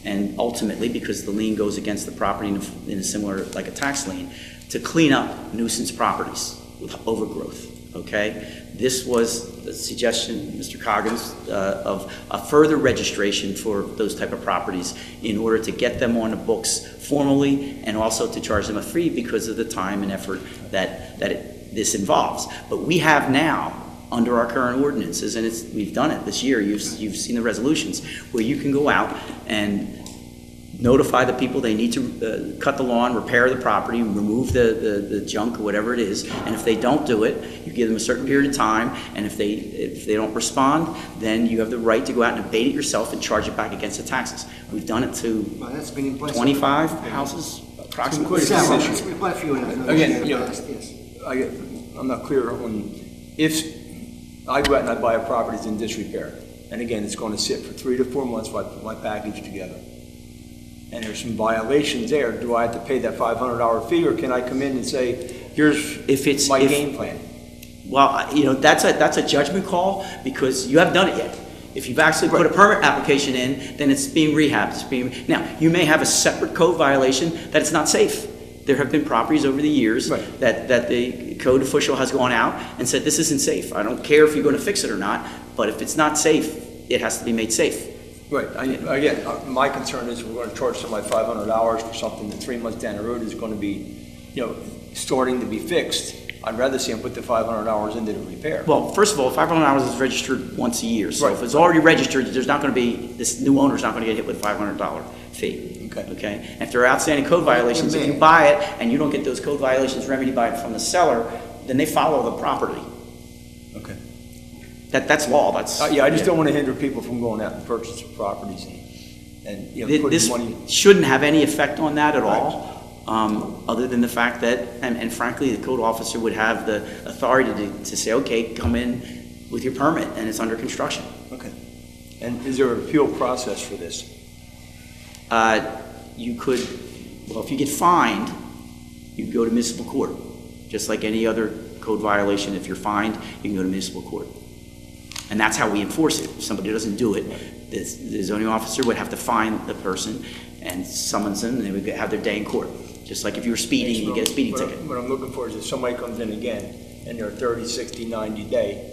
[SPEAKER 5] and ultimately, because the lien goes against the property in a similar, like a tax lien, to clean up nuisance properties with overgrowth, okay? This was the suggestion, Mr. Coggins, of a further registration for those type of properties in order to get them on the books formally and also to charge them a fee because of the time and effort this involves. But we have now, under our current ordinances, and we've done it this year, you've seen the resolutions, where you can go out and notify the people they need to cut the lawn, repair the property, remove the junk or whatever it is, and if they don't do it, you give them a certain period of time, and if they don't respond, then you have the right to go out and abate it yourself and charge it back against the taxes. We've done it to
[SPEAKER 8] Well, that's been in place.
[SPEAKER 5] 25 houses approximately.
[SPEAKER 8] Several, there's been quite a few of those.
[SPEAKER 7] Again,
[SPEAKER 8] Yes.
[SPEAKER 7] I'm not clear on, if I go out and I buy a property that's in disrepair, and again, it's gonna sit for 3 to 4 months while I put my package together, and there's some violations there, do I have to pay that $500 fee, or can I come in and say, here's my game plan?
[SPEAKER 5] Well, that's a judgment call because you haven't done it yet. If you've actually put a permit application in, then it's being rehabbed. Now, you may have a separate code violation that it's not safe. There have been properties over the years
[SPEAKER 7] Right.
[SPEAKER 5] that the code official has gone out and said, this isn't safe. I don't care if you're going to fix it or not, but if it's not safe, it has to be made safe.
[SPEAKER 7] Right, again, my concern is we're gonna charge somebody $500 for something that 3 months down the road is gonna be, starting to be fixed. I'd rather see them put the $500 into the repair.
[SPEAKER 5] Well, first of all, $500 is registered once a year. So
[SPEAKER 7] Right.
[SPEAKER 5] if it's already registered, there's not going to be, this new owner's not going to get hit with a $500 fee.
[SPEAKER 7] Okay.
[SPEAKER 5] Okay? And if there are outstanding code violations, if you buy it and you don't get those code violations remedied from the seller, then they follow the property.
[SPEAKER 7] Okay.
[SPEAKER 5] That's law, that's.
[SPEAKER 7] Yeah, I just don't wanna hinder people from going out and purchasing properties and putting
[SPEAKER 5] This
[SPEAKER 7] money.
[SPEAKER 5] shouldn't have any effect on that at all, other than the fact that, and frankly, the code officer would have the authority to say, okay, come in with your permit, and it's under construction.
[SPEAKER 7] Okay. And is there an appeal process for this?
[SPEAKER 5] You could, well, if you get fined, you go to municipal court, just like any other code violation. If you're fined, you can go to municipal court. And that's how we enforce it. If somebody doesn't do it, the zoning officer would have to fine the person and summons them, and they would have their day in court. Just like if you were speeding, you get a speeding ticket.
[SPEAKER 7] What I'm looking for is if somebody comes in again and they're 30, 60, 90 day,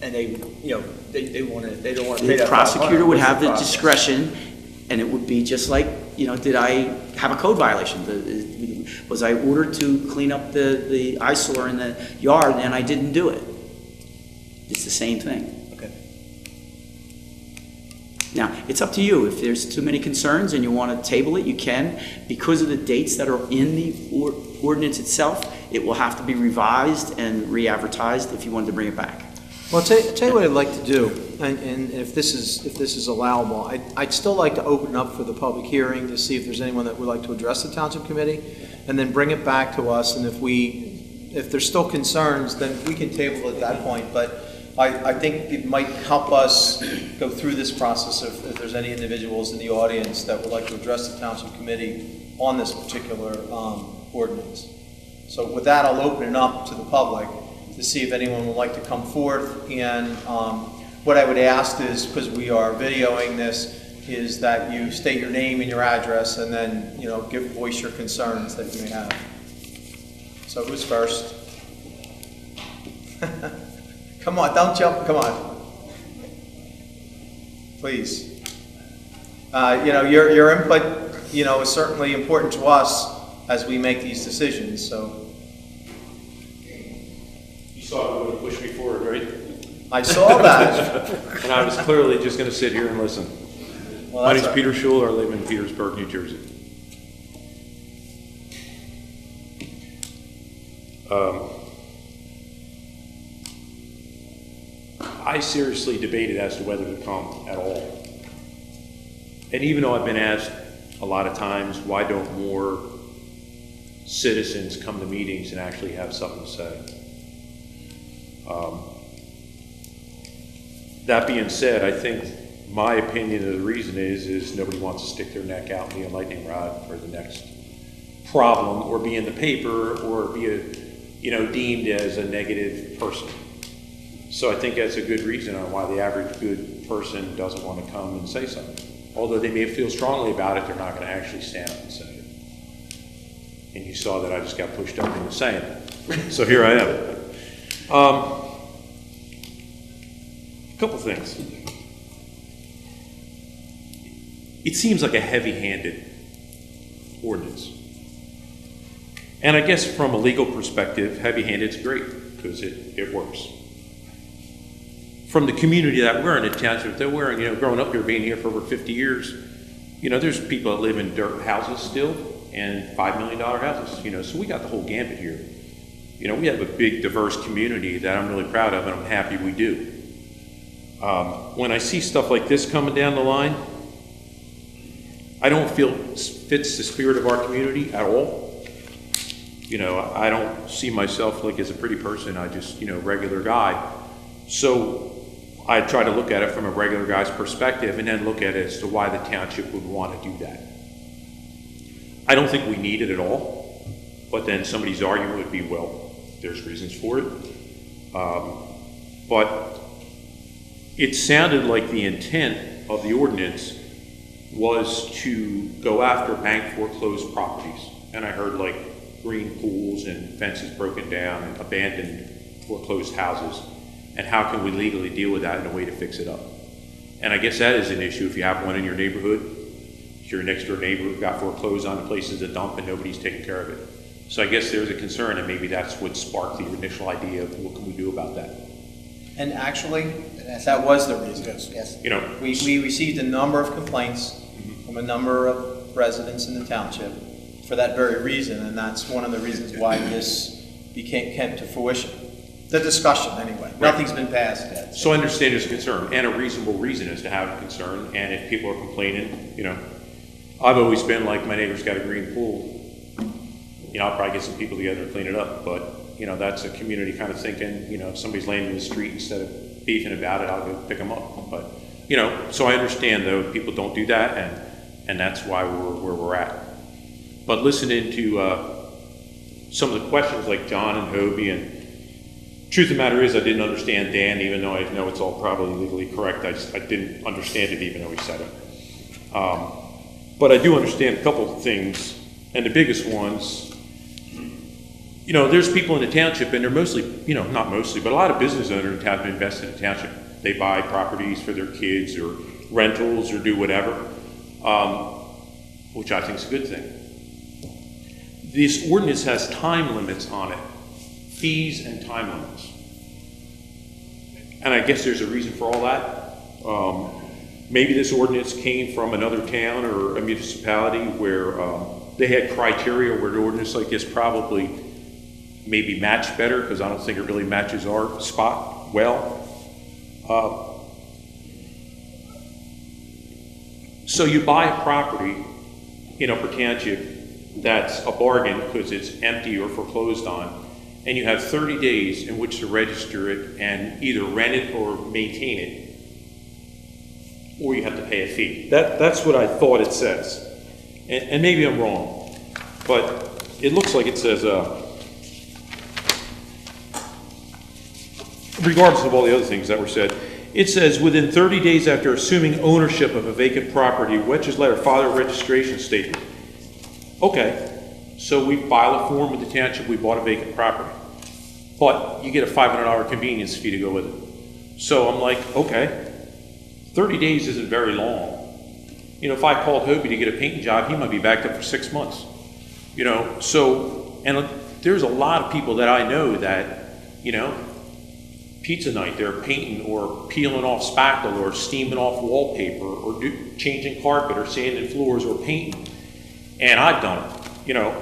[SPEAKER 7] and they don't want to pay
[SPEAKER 5] The
[SPEAKER 7] that
[SPEAKER 5] prosecutor
[SPEAKER 7] $500,
[SPEAKER 5] would
[SPEAKER 7] what's
[SPEAKER 5] have the
[SPEAKER 7] process?
[SPEAKER 5] discretion, and it would be just like, did I have a code violation? Was I ordered to clean up the eyesore in the yard and I didn't do it? It's the same thing.
[SPEAKER 7] Okay.
[SPEAKER 5] Now, it's up to you. If there's too many concerns and you want to table it, you can. Because of the dates that are in the ordinance itself, it will have to be revised and re-advertised if you wanted to bring it back.
[SPEAKER 1] Well, tell you what I'd like to do, and if this is allowable, I'd still like to open up for the public hearing to see if there's anyone that would like to address the Township Committee, and then bring it back to us, and if there's still concerns, then we can table it at that point, but I think it might help us go through this process if there's any individuals in the audience that would like to address the Township Committee on this particular ordinance. So with that, I'll open it up to the public to see if anyone would like to come forth. And what I would ask is, because we are videoing this, is that you state your name and your address, and then voice your concerns that you may have. So who's first? Come on, don't jump. Come on, please. Your input, is certainly important to us as we make these decisions. So.
[SPEAKER 11] You saw it would push me forward, right?
[SPEAKER 1] I saw that.
[SPEAKER 11] And I was clearly just going to sit here and listen.
[SPEAKER 1] Well,
[SPEAKER 11] My
[SPEAKER 1] that's
[SPEAKER 11] name's Peter Schuler. I live in Petersburg, New Jersey. I seriously debated as to whether to come at all. And even though I've been asked a lot of times, why don't more citizens come to meetings and actually have something to say? That being said, I think my opinion of the reason is nobody wants to stick their neck out and be a lightning rod for the next problem, or be in the paper, or be deemed as a negative person. So I think that's a good reason on why the average good person doesn't want to come and say something. Although they may feel strongly about it, they're not going to actually stand up and say it. And you saw that I just got pushed up into saying it. So here I am. A couple things. It seems like a heavy-handed ordinance. And I guess from a legal perspective, heavy-handed is great because it works. From the community that we're in, the township that we're in, growing up here, being here for over 50 years, there's people that live in dirt houses still and $5 million houses, so we got the whole gambit here. We have a big, diverse community that I'm really proud of, and I'm happy we do. When I see stuff like this coming down the line, I don't feel it fits the spirit of our community at all. I don't see myself like as a pretty person. I just, regular guy. So I try to look at it from a regular guy's perspective and then look at it as to why the township would want to do that. I don't think we need it at all, but then somebody's argument would be, well, there's reasons for it. But it sounded like the intent of the ordinance was to go after bank foreclosed properties. and I heard like green pools and fences broken down and abandoned foreclosed houses, and how can we legally deal with that in a way to fix it up? And I guess that is an issue if you have one in your neighborhood. If your next door neighbor got foreclosed on, the place is a dump and nobody's taking care of it. So I guess there's a concern, and maybe that's what sparked the initial idea of what can we do about that.
[SPEAKER 1] And actually, that was the reason.
[SPEAKER 8] Yes.
[SPEAKER 11] You know,
[SPEAKER 1] We received a number of complaints from a number of residents in the township for that very reason, and that's one of the reasons why this came to fruition. The discussion, anyway. Nothing's been passed yet.
[SPEAKER 11] so I understand there's a concern, and a reasonable reason is to have a concern, and if people are complaining, you know, I've always been like, my neighbor's got a green pool. You know, I'll probably get some people together and clean it up, but, you know, that's a community kind of thinking, you know, if somebody's laying in the street, instead of beefing about it, I'll go pick them up. But, you know, so I understand, though, people don't do that, and that's why we're where we're at. But listening to some of the questions like John and Hobie, and truth of the matter is I didn't understand Dan, even though I know it's all probably legally correct. I didn't understand it even though he said it. But I do understand a couple of things, and the biggest ones, you know, there's people in the township, and they're mostly, you know, not mostly, but a lot of business owners have invested in the township. They buy properties for their kids or rentals or do whatever, which I think is a good thing. This ordinance has time limits on it, fees and time limits. And I guess there's a reason for all that. Maybe this ordinance came from another town or a municipality where they had criteria where the ordinance like this probably maybe matched better, because I don't think it really matches our spot well. So you buy a property in Upper Township that's a bargain because it's empty or foreclosed on, and you have 30 days in which to register it and either rent it or maintain it, or you have to pay a fee. That's what I thought it says. And maybe I'm wrong, but it looks like it says, regardless of all the other things that were said, it says within 30 days after assuming ownership of a vacant property, letter, file a registration statement. Okay, so we file a form with the township, we bought a vacant property, but you get a $500 convenience fee to go with it. So I'm like, okay, 30 days isn't very long. You know, if I called Hobie to get a painting job, he might be backed up for 6 months. You know, so, and there's a lot of people that I know that, you know, pizza night, they're painting or peeling off spackle or steaming off wallpaper or changing carpet or sanding floors or painting. And I've done it, you know,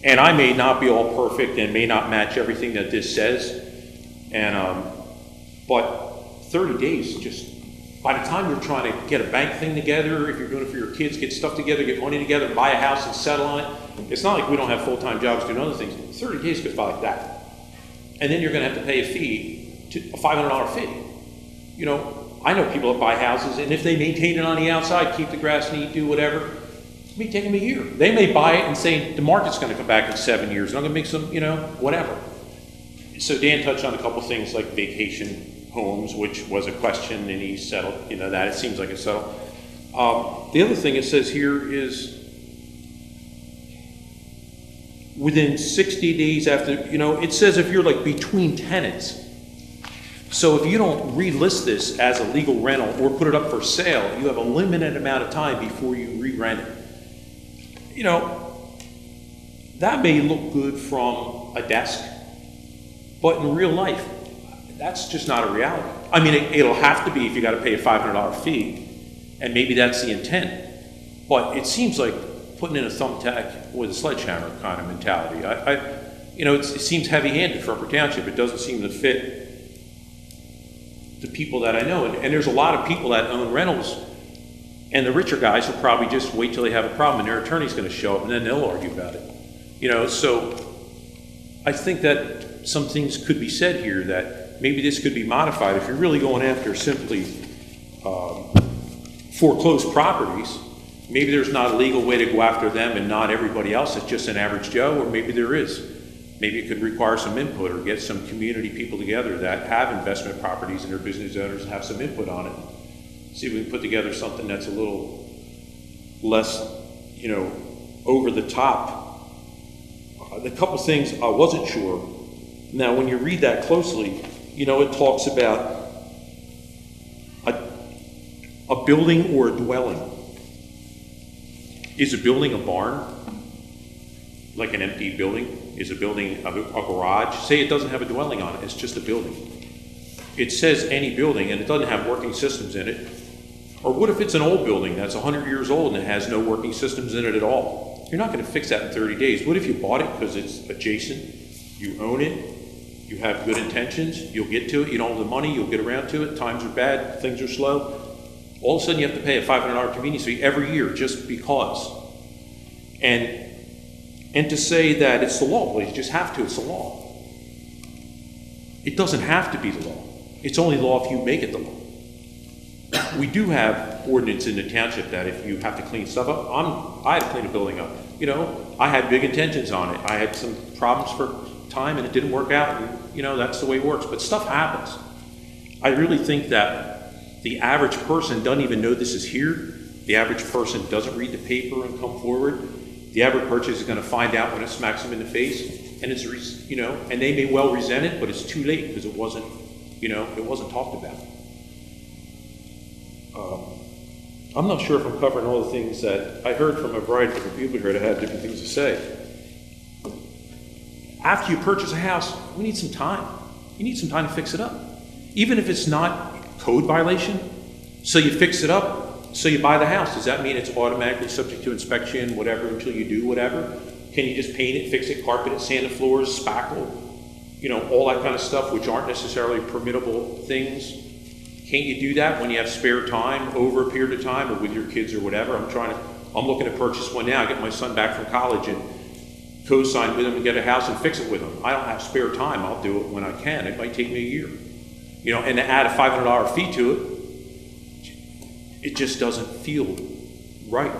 [SPEAKER 11] and I may not be all perfect and may not match everything that this says. And, but 30 days, just by the time you're trying to get a bank thing together, if you're doing it for your kids, get stuff together, get money together, buy a house and settle on it. It's not like we don't have full-time jobs doing other things. 30 days goes by like that. And then you're going to have to pay a fee, a $500 fee. You know, I know people that buy houses, and if they maintain it on the outside, keep the grass neat, do whatever, it may take them a year. They may buy it and say, the market's going to come back in 7 years, and I'm going to make some, you know, whatever. So Dan touched on a couple things like vacation homes, which was a question, and he settled, you know, that. It seems like it's settled. The other thing it says here is within 60 days after, you know, it says if you're like between tenants. So if you don't relist this as a legal rental or put it up for sale, you have a limited amount of time before you re-rent it. You know, that may look good from a desk, but in real life, that's just not a reality. I mean, it'll have to be if you got to pay a $500 fee, and maybe that's the intent. But it seems like putting in a thumbtack with a sledgehammer kind of mentality. You know, it seems heavy-handed for Upper Township. It doesn't seem to fit the people that I know. And there's a lot of people that own rentals, and the richer guys will probably just wait till they have a problem and their attorney's going to show up, and then they'll argue about it. You know, so I think that some things could be said here that maybe this could be modified. If you're really going after simply foreclosed properties, maybe there's not a legal way to go after them and not everybody else. It's just an average Joe, or maybe there is. Maybe it could require some input or get some community people together that have investment properties and their business owners and have some input on it. See if we can put together something that's a little less, you know, over the top the couple things I wasn't sure. Now, when you read that closely, you know, it talks about a building or a dwelling. Is a building a barn? Like an empty building? Is a building a garage? Say it doesn't have a dwelling on it, it's just a building. It says any building and it doesn't have working systems in it. Or what if it's an old building that's 100 years old and it has no working systems in it at all? You're not going to fix that in 30 days. What if you bought it because it's adjacent, you own it, you have good intentions, you'll get to it, you don't have the money, you'll get around to it, times are bad, things are slow. All of a sudden you have to pay a $500 convenience fee every year just because. And to say that it's the law, well, you just have to, it's the law. It doesn't have to be the law. It's only law if you make it the law. We do have ordinance in the township that if you have to clean stuff up, I had to clean a building up. You know, I had big intentions on it. I had some problems for time and it didn't work out. And, you know, that's the way it works. But stuff happens. I really think that the average person doesn't even know this is here. The average person doesn't read the paper and come forward. The average person is going to find out when it smacks them in the face, and it's, you know, and they may well resent it, but it's too late because it wasn't, you know, it wasn't talked about. I'm not sure if I'm covering all the things that I heard from a variety of different people here that had different things to say. After you purchase a house, we need some time. You need some time to fix it up, even if it's not code violation. So you fix it up, so you buy the house. Does that mean it's automatically subject to inspection, whatever, until you do whatever? Can you just paint it, fix it, carpet it, sand the floors, spackle, you know, all that kind of stuff, which aren't necessarily permittable things? Can't you do that when you have spare time over a period of time or with your kids or whatever? I'm looking to purchase one now, get my son back from college and co-sign with him and get a house and fix it with him. I don't have spare time. I'll do it when I can. It might take me a year. You know, and to add a $500 fee to it, it just doesn't feel right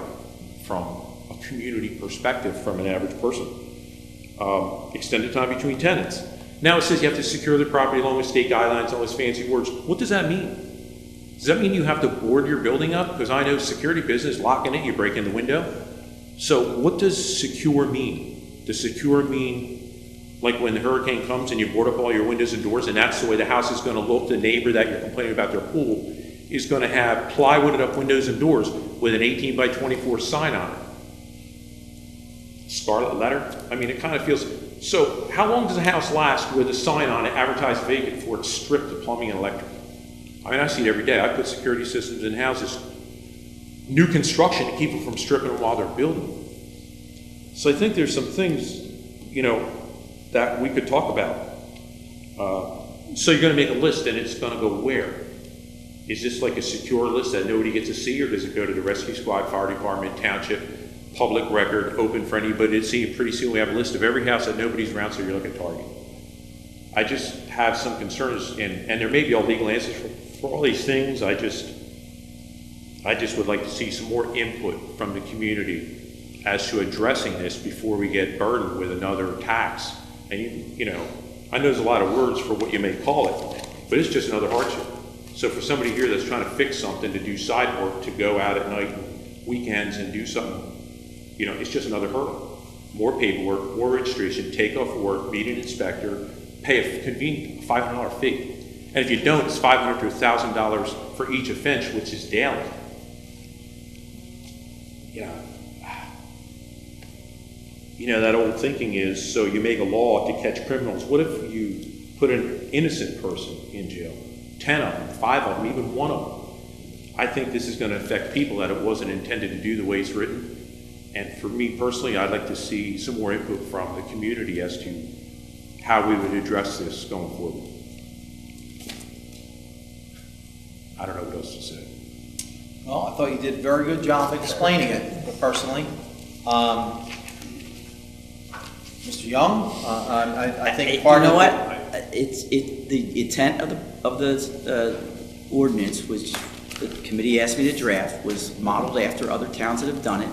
[SPEAKER 11] from a community perspective from an average person. Extended time between tenants. Now it says you have to secure the property along with state guidelines, all those fancy words. What does that mean? Does that mean you have to board your building up? Because I know security business, locking it, you break in the window. So what does secure mean? Does secure mean like when the hurricane comes and you board up all your windows and doors and that's the way the house is going to look? The neighbor that you're complaining about their pool is going to have plywooded up windows and doors with an 18 by 24 sign on it. Scarlet letter? I mean, it kind of feels... So how long does a house last with a sign on it advertised vacant before it's stripped of plumbing and electric? I mean, I see it every day. I put security systems in houses, new construction, to keep them from stripping them while they're building. So I think there's some things, you know, that we could talk about. So you're going to make a list and it's going to go where? Is this like a secure list that nobody gets to see, or does it go to the rescue squad, fire department, township, public record, open for anybody to see? Pretty soon we have a list of every house that nobody's around, so you're like a target. I just have some concerns, and there may be all legal answers for all these things. I just would like to see some more input from the community as to addressing this before we get burdened with another tax. And you know, I know there's a lot of words for what you may call it, but it's just another hardship. So for somebody here that's trying to fix something, to do side work, to go out at night, weekends and do something, you know, it's just another hurdle. More paperwork, more registration, take off work, meet an inspector, pay a convenient $500 fee. And if you don't, it's $500 to $1,000 for each offense, which is daily. You know, that old thinking is, so you make a law to catch criminals. What if you put an innocent person in jail? 10 of them, 5 of them, even 1 of them. I think this is going to affect people that it wasn't intended to do the way it's written. And for me personally, I'd like to see some more input from the community as to how we would address this going forward. I don't know what else to say.
[SPEAKER 1] Well, I thought you did a very good job explaining it, personally. Mr. Young, I think part of...
[SPEAKER 5] You know what? The intent of the ordinance, which the committee asked me to draft, was modeled after other towns that have done it.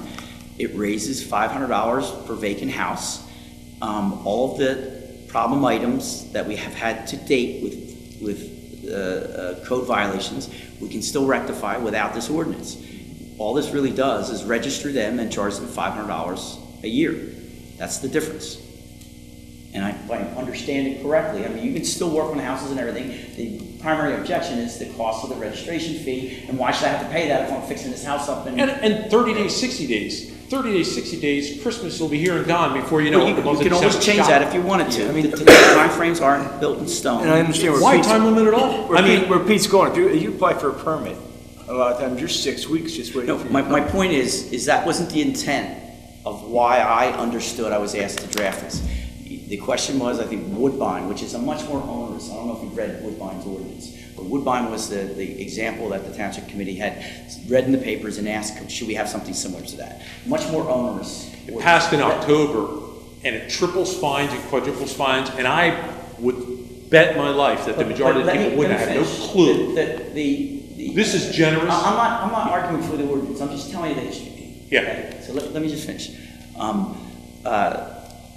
[SPEAKER 5] It raises $500 per vacant house. All of the problem items that we have had to date with code violations, we can still rectify without this ordinance. All this really does is register them and charge them $500 a year. That's the difference. And if I understand it correctly, I mean, you can still work on the houses and everything. The primary objection is the cost of the registration fee, and why should I have to pay that if I'm fixing this house up
[SPEAKER 11] And 30 days, 60 days. 30 days, 60 days, Christmas will be here and gone before you know
[SPEAKER 5] Well,
[SPEAKER 11] it.
[SPEAKER 5] you can always change that if you wanted to.
[SPEAKER 7] I mean,
[SPEAKER 5] the timeframes aren't built in stone.
[SPEAKER 7] And I understand where
[SPEAKER 11] Why
[SPEAKER 7] Pete's-
[SPEAKER 11] time limit at all?
[SPEAKER 7] Where Pete's going, if you apply for a permit, a lot of times you're 6 weeks just waiting
[SPEAKER 5] No,
[SPEAKER 7] for your
[SPEAKER 5] my
[SPEAKER 7] permit.
[SPEAKER 5] point is that wasn't the intent of why I understood I was asked to draft this. The question was, I think, Woodbine, which is a much more onerous, I don't know if you've read Woodbine's ordinance, but Woodbine was the example that the Township Committee had read in the papers and asked, should we have something similar to that? Much more onerous.
[SPEAKER 11] It passed in October, and it triples fines and quadruples fines, and I would bet my life that the majority of the people wouldn't have no clue. This is generous.
[SPEAKER 5] I'm not arguing for the ordinance, I'm just telling you the history.
[SPEAKER 11] Yeah.
[SPEAKER 5] Okay? So let me just finish.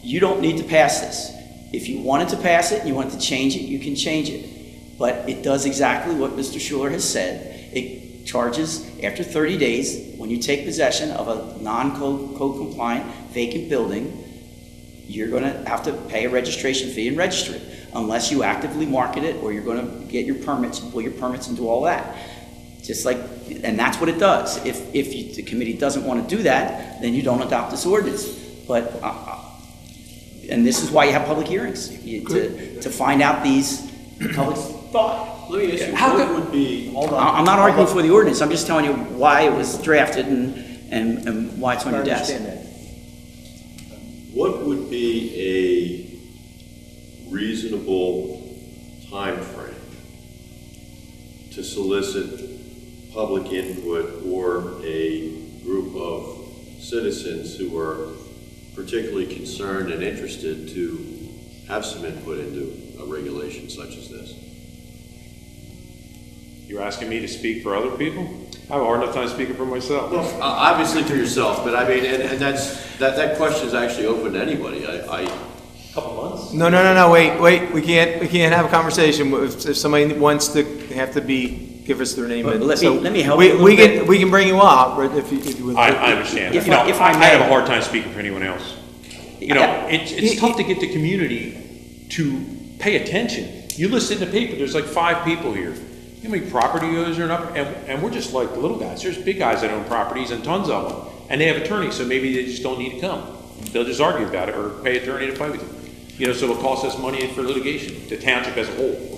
[SPEAKER 5] You don't need to pass this. If you wanted to pass it, and you wanted to change it, you can change it. But it does exactly what Mr. Schuler has said. It charges, after 30 days, when you take possession of a non-code compliant vacant building, you're going to have to pay a registration fee and register it, unless you actively market it, or you're going to get your permits, pull your permits and do all that. Just like, and that's what it does. If the committee doesn't want to do that, then you don't adopt this ordinance. But, and this is why you have public hearings, to find out these public's thought.
[SPEAKER 6] Let me ask you,
[SPEAKER 11] How
[SPEAKER 6] what
[SPEAKER 11] come-
[SPEAKER 6] would be,
[SPEAKER 5] I'm not arguing for the ordinance, I'm just telling you why it was drafted and why it's on
[SPEAKER 7] I
[SPEAKER 5] your desk.
[SPEAKER 7] understand that.
[SPEAKER 6] what would be a reasonable time frame to solicit public input or a group of citizens who are particularly concerned and interested to have some input into a regulation such as this?
[SPEAKER 11] You're asking me to speak for other people? I have a hard enough time speaking for myself.
[SPEAKER 6] Well, obviously for yourself, but I mean, and that question is actually open to anybody.
[SPEAKER 11] Couple months?
[SPEAKER 1] No, wait, we can't have a conversation. If somebody wants to, they have to give us their name.
[SPEAKER 5] Well,
[SPEAKER 1] and
[SPEAKER 5] let
[SPEAKER 1] so
[SPEAKER 5] me help
[SPEAKER 1] we-
[SPEAKER 5] you a little
[SPEAKER 1] we
[SPEAKER 5] bit.
[SPEAKER 1] can, we can bring you up, but if you would.
[SPEAKER 11] I understand.
[SPEAKER 5] If
[SPEAKER 11] You know,
[SPEAKER 5] I
[SPEAKER 11] I
[SPEAKER 5] may.
[SPEAKER 11] have a hard time speaking for anyone else. You know,
[SPEAKER 5] Yeah.
[SPEAKER 11] it's tough to get the community to pay attention. You listen to the paper, there's like 5 people here. You know how many property owners are up, and we're just like the little guys. There's big guys that own properties and tons of them, and they have attorneys, so maybe they just don't need to come. They'll just argue about it or pay attorney to fight with you. You know, so it costs us money for litigation, the township as a whole.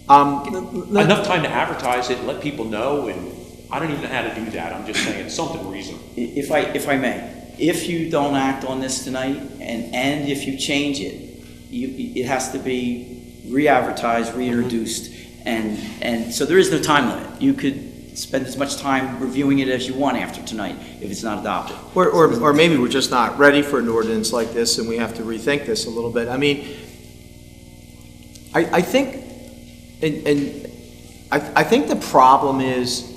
[SPEAKER 11] Enough time to advertise it, let people know, and I don't even know how to do that. I'm just saying something reasonable.
[SPEAKER 5] If I may, if you don't act on this tonight, and if you change it, it has to be re-advertised, reintroduced, and so there is no time limit. You could spend as much time reviewing it as you want after tonight if it's not adopted.
[SPEAKER 1] Or maybe we're just not ready for an ordinance like this and we have to rethink this a little bit. I mean, I think, I think the problem is,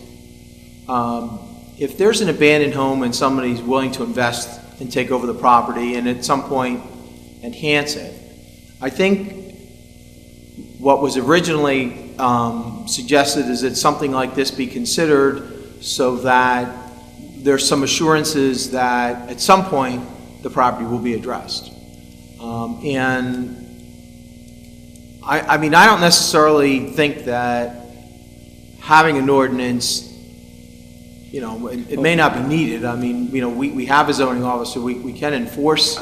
[SPEAKER 1] if there's an abandoned home and somebody's willing to invest and take over the property and at some point enhance it, I think what was originally suggested is that something like this be considered so that there's some assurances that at some point the property will be addressed. And I mean, I don't necessarily think that having an ordinance, you know, it may not be needed. I mean, you know, we have a zoning officer, we can enforce.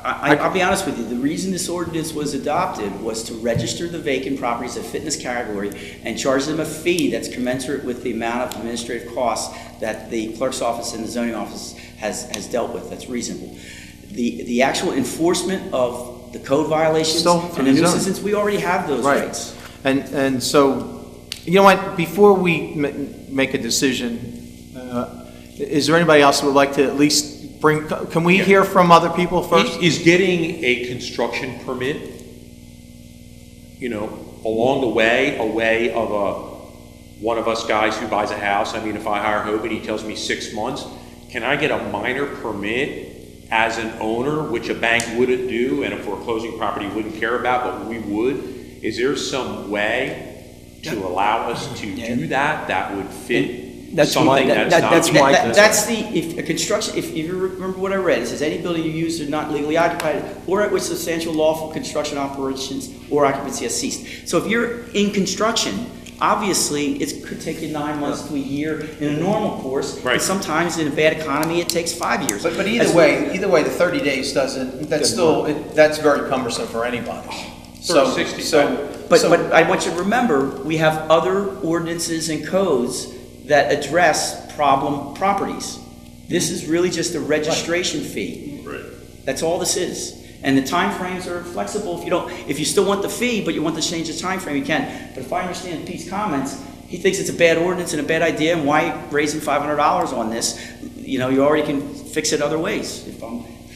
[SPEAKER 5] I'll be honest with you, the reason this ordinance was adopted was to register the vacant properties that fit in this category and charge them a fee that's commensurate with the amount of administrative costs that the clerk's office and the zoning office has dealt with. That's reasonable. The actual enforcement of the code violations
[SPEAKER 1] Still
[SPEAKER 5] and
[SPEAKER 1] through
[SPEAKER 5] the
[SPEAKER 1] the zone.
[SPEAKER 5] nuisances, we already have those
[SPEAKER 1] Right.
[SPEAKER 5] rights.
[SPEAKER 1] And so, you know what, before we make a decision, is there anybody else who would like to at least can we hear from other people first?
[SPEAKER 11] Is getting a construction permit, you know, along the way, a way of one of us guys who buys a house? I mean, if I hire Hope and he tells me 6 months, can I get a minor permit as an owner, which a bank wouldn't do and a foreclosing property wouldn't care about, but we would? Is there some way to allow us to do that would fit
[SPEAKER 7] That's my,
[SPEAKER 11] something
[SPEAKER 7] that-
[SPEAKER 11] that's not.
[SPEAKER 7] that's my concern.
[SPEAKER 5] That's the, if a construction, if you remember what I read, it says any building you use is not legally occupied or at which substantial lawful construction operations or occupancy has ceased. So if you're in construction, obviously, it could take you 9 months to a year in a normal course.
[SPEAKER 11] Right.
[SPEAKER 5] And sometimes in a bad economy, it takes 5 years.
[SPEAKER 1] But either way, the 30 days doesn't, that's still, that's very cumbersome for anybody. So,
[SPEAKER 11] 60,
[SPEAKER 5] But I want you to remember, we have other ordinances and codes that address problem properties. This is really just a registration fee.
[SPEAKER 11] Right.
[SPEAKER 5] That's all this is. And the timeframes are flexible. If you still want the fee, but you want to change the timeframe, you can. But if I understand Pete's comments, he thinks it's a bad ordinance and a bad idea, and why raising $500 on this? You already can fix it other ways.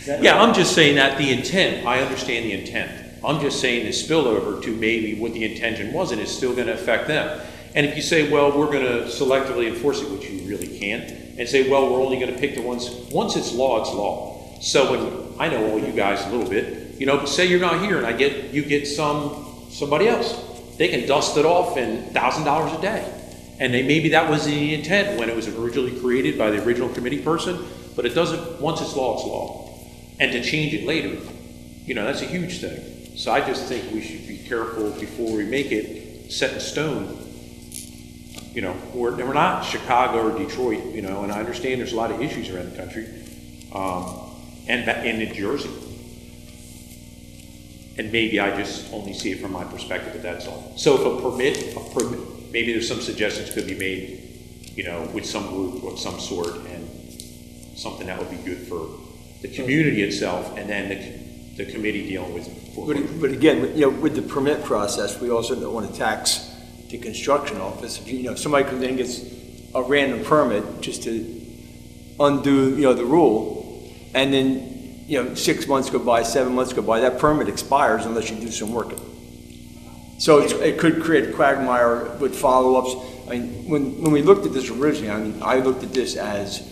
[SPEAKER 11] Yeah, I'm just saying that the intent, I understand the intent. I'm just saying the spillover to maybe what the intention was, and it's still gonna affect them. And if you say, well, we're gonna selectively enforce it, which you really can't, and say, well, we're only gonna pick the ones, once it's law. So when, I know all you guys a little bit, say you're not here and you get somebody else. They can dust it off in $1,000 a day. And maybe that was the intent when it was originally created by the original committee person, but it doesn't, once it's law. And to change it later, that's a huge thing. So I just think we should be careful before we make it set in stone. We're not Chicago or Detroit, and I understand there's a lot of issues around the country, and in New Jersey. And maybe I just only see it from my perspective, but that's all. So if a permit, maybe there's some suggestions could be made, with some group of some sort, and something that would be good for the community itself, and then the committee dealing with foreclosure.
[SPEAKER 7] But again, with the permit process, we also don't want to tax the construction office. If somebody comes in and gets a random permit just to undo, the rule, and then, 6 months go by, 7 months go by, that permit expires unless you do some work. So it could create a quagmire with follow-ups. When we looked at this originally, I looked at this as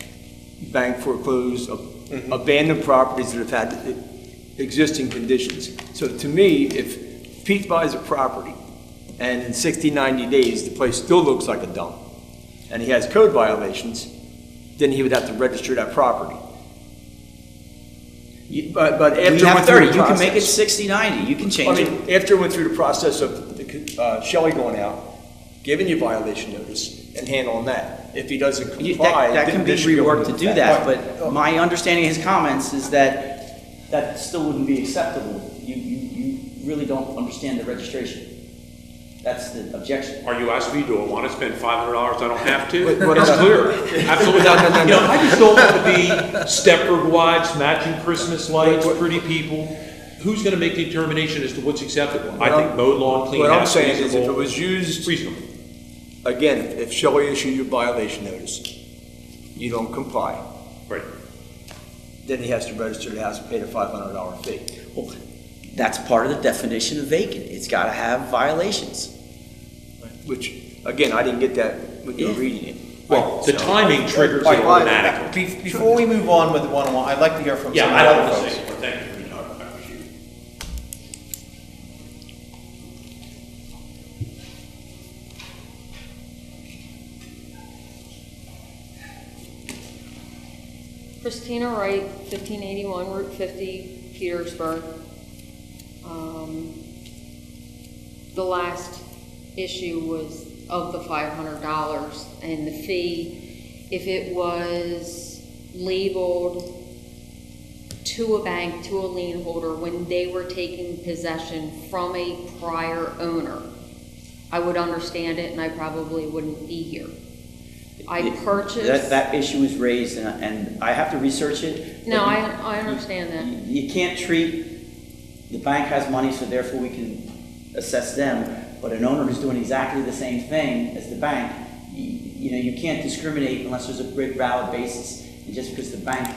[SPEAKER 7] bank foreclosed, abandoned properties that have had existing conditions. So to me, if Pete buys a property and in 60, 90 days, the place still looks like a dump, and he has code violations, then he would have to register that property. But after
[SPEAKER 5] We
[SPEAKER 7] it
[SPEAKER 5] have
[SPEAKER 7] went through
[SPEAKER 5] 30,
[SPEAKER 7] the
[SPEAKER 5] you can make it
[SPEAKER 7] process-
[SPEAKER 5] 60, 90, you can change it.
[SPEAKER 7] after it went through the process of Shelley going out, giving you violation notice, and handling that. If he doesn't comply,
[SPEAKER 5] That can be
[SPEAKER 7] then should go
[SPEAKER 5] reworked to
[SPEAKER 7] into
[SPEAKER 5] do
[SPEAKER 7] effect.
[SPEAKER 5] that, but my understanding of his comments is that still wouldn't be acceptable. You really don't understand the registration. That's the objection.
[SPEAKER 11] Are you asking me, do I want to spend $500? I don't have to.
[SPEAKER 7] What
[SPEAKER 11] It's
[SPEAKER 7] about-
[SPEAKER 11] clear. Absolutely not.
[SPEAKER 7] No.
[SPEAKER 11] I just don't want to be Stepford wives, matching Christmas lights, pretty people. Who's going to make the determination as to what's acceptable? I think mowed lawn, clean
[SPEAKER 7] What I'm
[SPEAKER 11] house,
[SPEAKER 7] saying is if it
[SPEAKER 11] reasonable.
[SPEAKER 7] was used,
[SPEAKER 11] Reasonable.
[SPEAKER 7] again, if Shelley issued you a violation notice, you don't comply,
[SPEAKER 11] Right.
[SPEAKER 7] then he has to register the house and pay the $500 fee.
[SPEAKER 5] Well, that's part of the definition of vacant. It's got to have violations.
[SPEAKER 7] Which, again, I didn't get that when you were reading it.
[SPEAKER 11] Well, the timing triggers
[SPEAKER 1] All
[SPEAKER 11] it
[SPEAKER 1] right, well,
[SPEAKER 11] automatically.
[SPEAKER 1] Before we move on with the one-on-one, I'd like to hear from some
[SPEAKER 11] Yeah,
[SPEAKER 1] of
[SPEAKER 11] I
[SPEAKER 1] the
[SPEAKER 11] don't
[SPEAKER 1] other
[SPEAKER 11] want to
[SPEAKER 1] folks.
[SPEAKER 11] say, well, thank you. I appreciate it.
[SPEAKER 12] Christina Wright, 1581 Route 50, Petersburg. The last issue was of the $500 and the fee. If it was labeled to a bank, to a lien holder, when they were taking possession from a prior owner, I would understand it and I probably wouldn't be here. I purchased.
[SPEAKER 5] That issue was raised, and I have to research it.
[SPEAKER 12] No,
[SPEAKER 5] but
[SPEAKER 12] I understand that.
[SPEAKER 5] You can't treat, the bank has money, so therefore we can assess them, but an owner who's doing exactly the same thing as the bank, you can't discriminate unless there's a valid basis. And just because the bank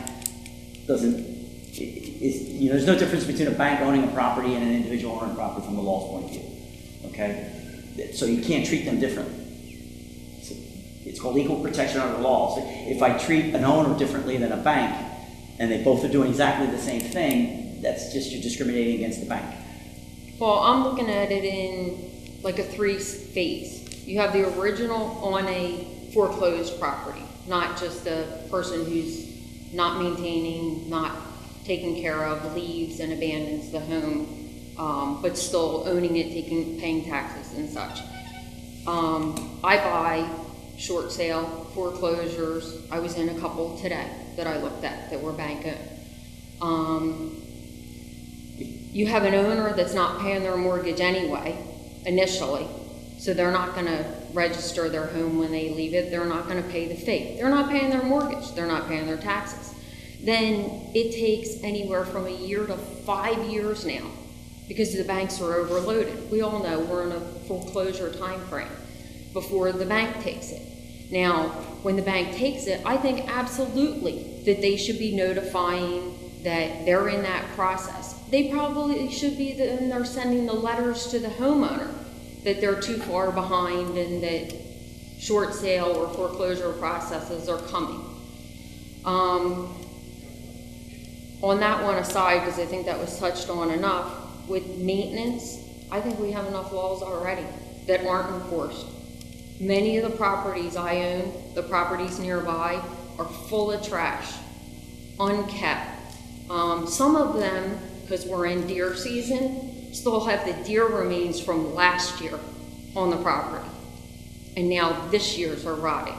[SPEAKER 5] doesn't, there's no difference between a bank owning a property and an individual owning a property from the law's point of view, okay? So you can't treat them differently. It's called equal protection under the law. So if I treat an owner differently than a bank, and they both are doing exactly the same thing, that's just you're discriminating against the bank.
[SPEAKER 12] Well, I'm looking at it in like a 3-phase. You have the original on a foreclosed property, not just a person who's not maintaining, not taken care of, leaves and abandons the home, but still owning it, paying taxes and such. I buy short sale foreclosures. I was in a couple today that I looked at that were bank owned. You have an owner that's not paying their mortgage anyway, initially, so they're not gonna register their home when they leave it. They're not gonna pay the fee. They're not paying their mortgage. They're not paying their taxes. Then it takes anywhere from a year to 5 years now because the banks are overloaded. We all know we're in a foreclosure time frame before the bank takes it. Now, when the bank takes it, I think absolutely that they should be notifying that they're in that process. They probably should be, and they're sending the letters to the homeowner that they're too far behind and that short sale or foreclosure processes are coming. On that one aside, because I think that was touched on enough, with maintenance, I think we have enough laws already that aren't enforced. Many of the properties I own, the properties nearby, are full of trash, unkept. Some of them, because we're in deer season, still have the deer remains from last year on the property. And now this year's are rotting.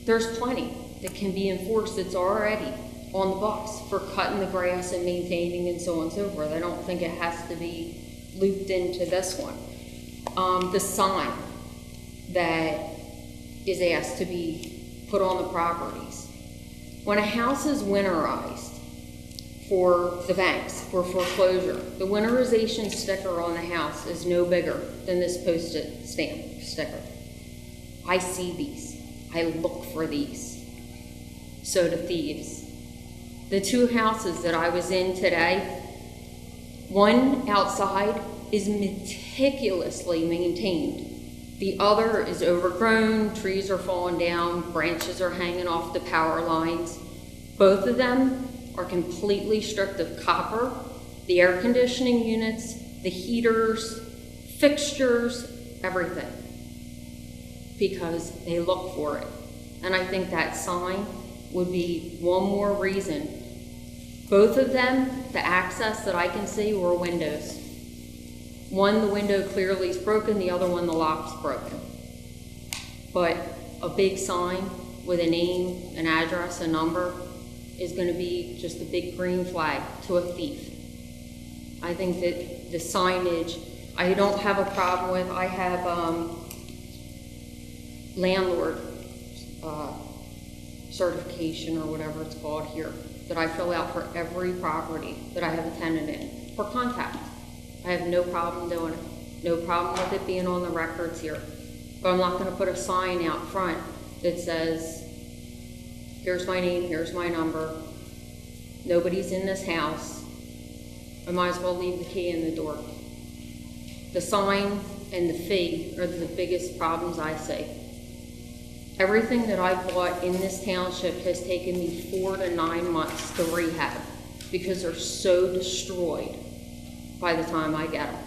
[SPEAKER 12] There's plenty that can be enforced that's already on the books for cutting the grass and maintaining and so on and so forth. I don't think it has to be looped into this one. The sign that is asked to be put on the properties. When a house is winterized for the banks, for foreclosure, the winterization sticker on the house is no bigger than this Post-it stamp sticker. I see these. I look for these. So do thieves. The two houses that I was in today, one outside is meticulously maintained. The other is overgrown, trees are falling down, branches are hanging off the power lines. Both of them are completely stripped of copper, the air conditioning units, the heaters, fixtures, everything, because they look for it. And I think that sign would be one more reason. Both of them, the access that I can see were windows. One, the window clearly is broken, the other one, the lock's broken. But a big sign with a name, an address, a number is gonna be just a big green flag to a thief. I think that the signage, I don't have a problem with. I have landlord certification or whatever it's called here that I fill out for every property that I have a tenant in for contact. I have no problem doing it. No problem with it being on the records here. But I'm not gonna put a sign out front that says, here's my name, here's my number, nobody's in this house. I might as well leave the key in the door. The sign and the fee are the biggest problems I see. Everything that I've bought in this township has taken me 4 to 9 months to rehab because they're so destroyed by the time I get them.